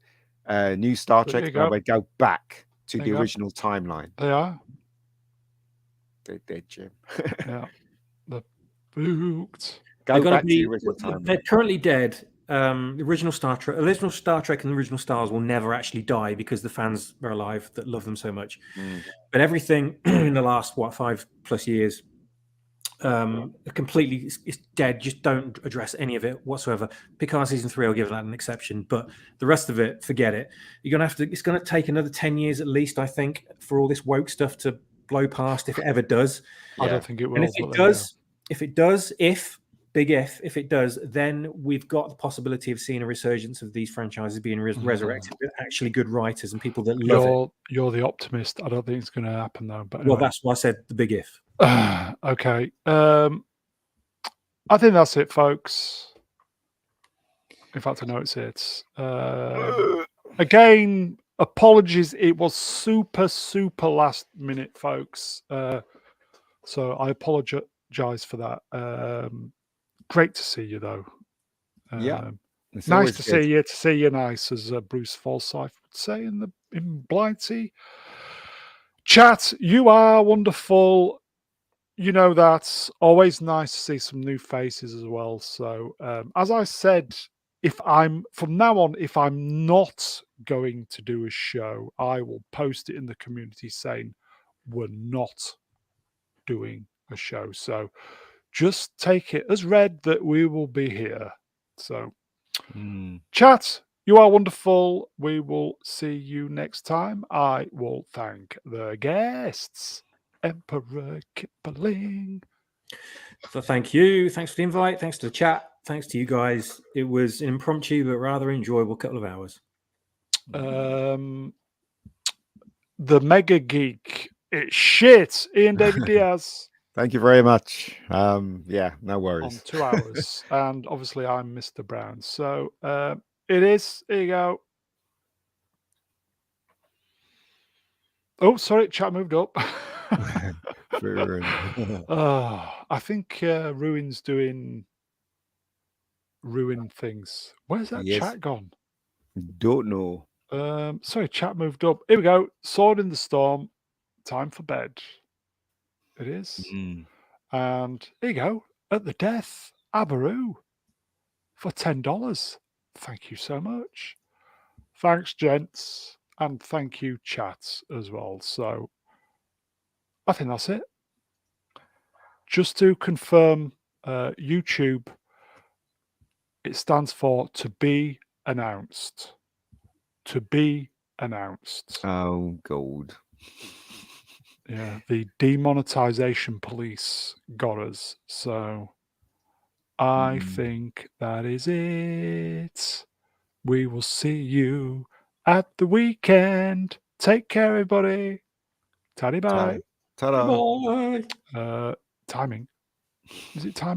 New Star Trek, and I would go back to the original timeline. They are. They're dead, Jim. Yeah. They're spooked. Go back to the original timeline. They're currently dead. The original Star Trek and the original stars will never actually die because the fans are alive that love them so much. But everything in the last 5+ years completely is dead. Just don't address any of it whatsoever. Picard season 3, I'll give that an exception, but the rest of it, forget it. It's going to take another 10 years at least, I think, for all this woke stuff to blow past, if it ever does. I don't think it will. And if it does, then we've got the possibility of seeing a resurgence of these franchises being resurrected with actually good writers and people that love it. You're the optimist. I don't think it's going to happen, though. But anyway. Well, that's why I said the big if. Okay. I think that's it, folks. In fact, I know it's it. Again, apologies. It was super, super last minute, folks. So I apologize for that. Great to see you, though. Yeah. It's Nice always to good. see you. To see you nice, as Bruce Forsyth would say in Blighty. Chat, you are wonderful. You know, that's always nice to see some new faces as well. So, as I said, if I'm not going to do a show, I will post it in the community saying we're not doing a show. So just take it as read that we will be here. So, chat, you are wonderful. We will see you next time. I will thank the guests, Emperor Kiplin. So thank you. Thanks for the invite. Thanks to the chat. Thanks to you guys. It was an impromptu but rather enjoyable couple of hours. The Mega Geek. It's shit. Ian David Diaz. Thank you very much. Yeah, no worries. On 2 hours. And obviously I'm Mr. Brown. So it is. Here you go. Oh, sorry, chat moved up. I think Ruin's doing Ruin things. Where's that chat gone? Don't know. Sorry, chat moved up. Here we go. Sword in the Storm. Time for bed. It is. And here you go. At the Death, Abaru for $10. Thank you so much. Thanks, gents. And thank you, chats, as well. So I think that's it. Just to confirm, YouTube, it stands for to be announced. To be announced. Oh, gold. Yeah, the demonetization police got us. So I think that is it. We will see you at the weekend. Take care, everybody. Taddy bye. Ta-da. Bye. Timing. Is it timing?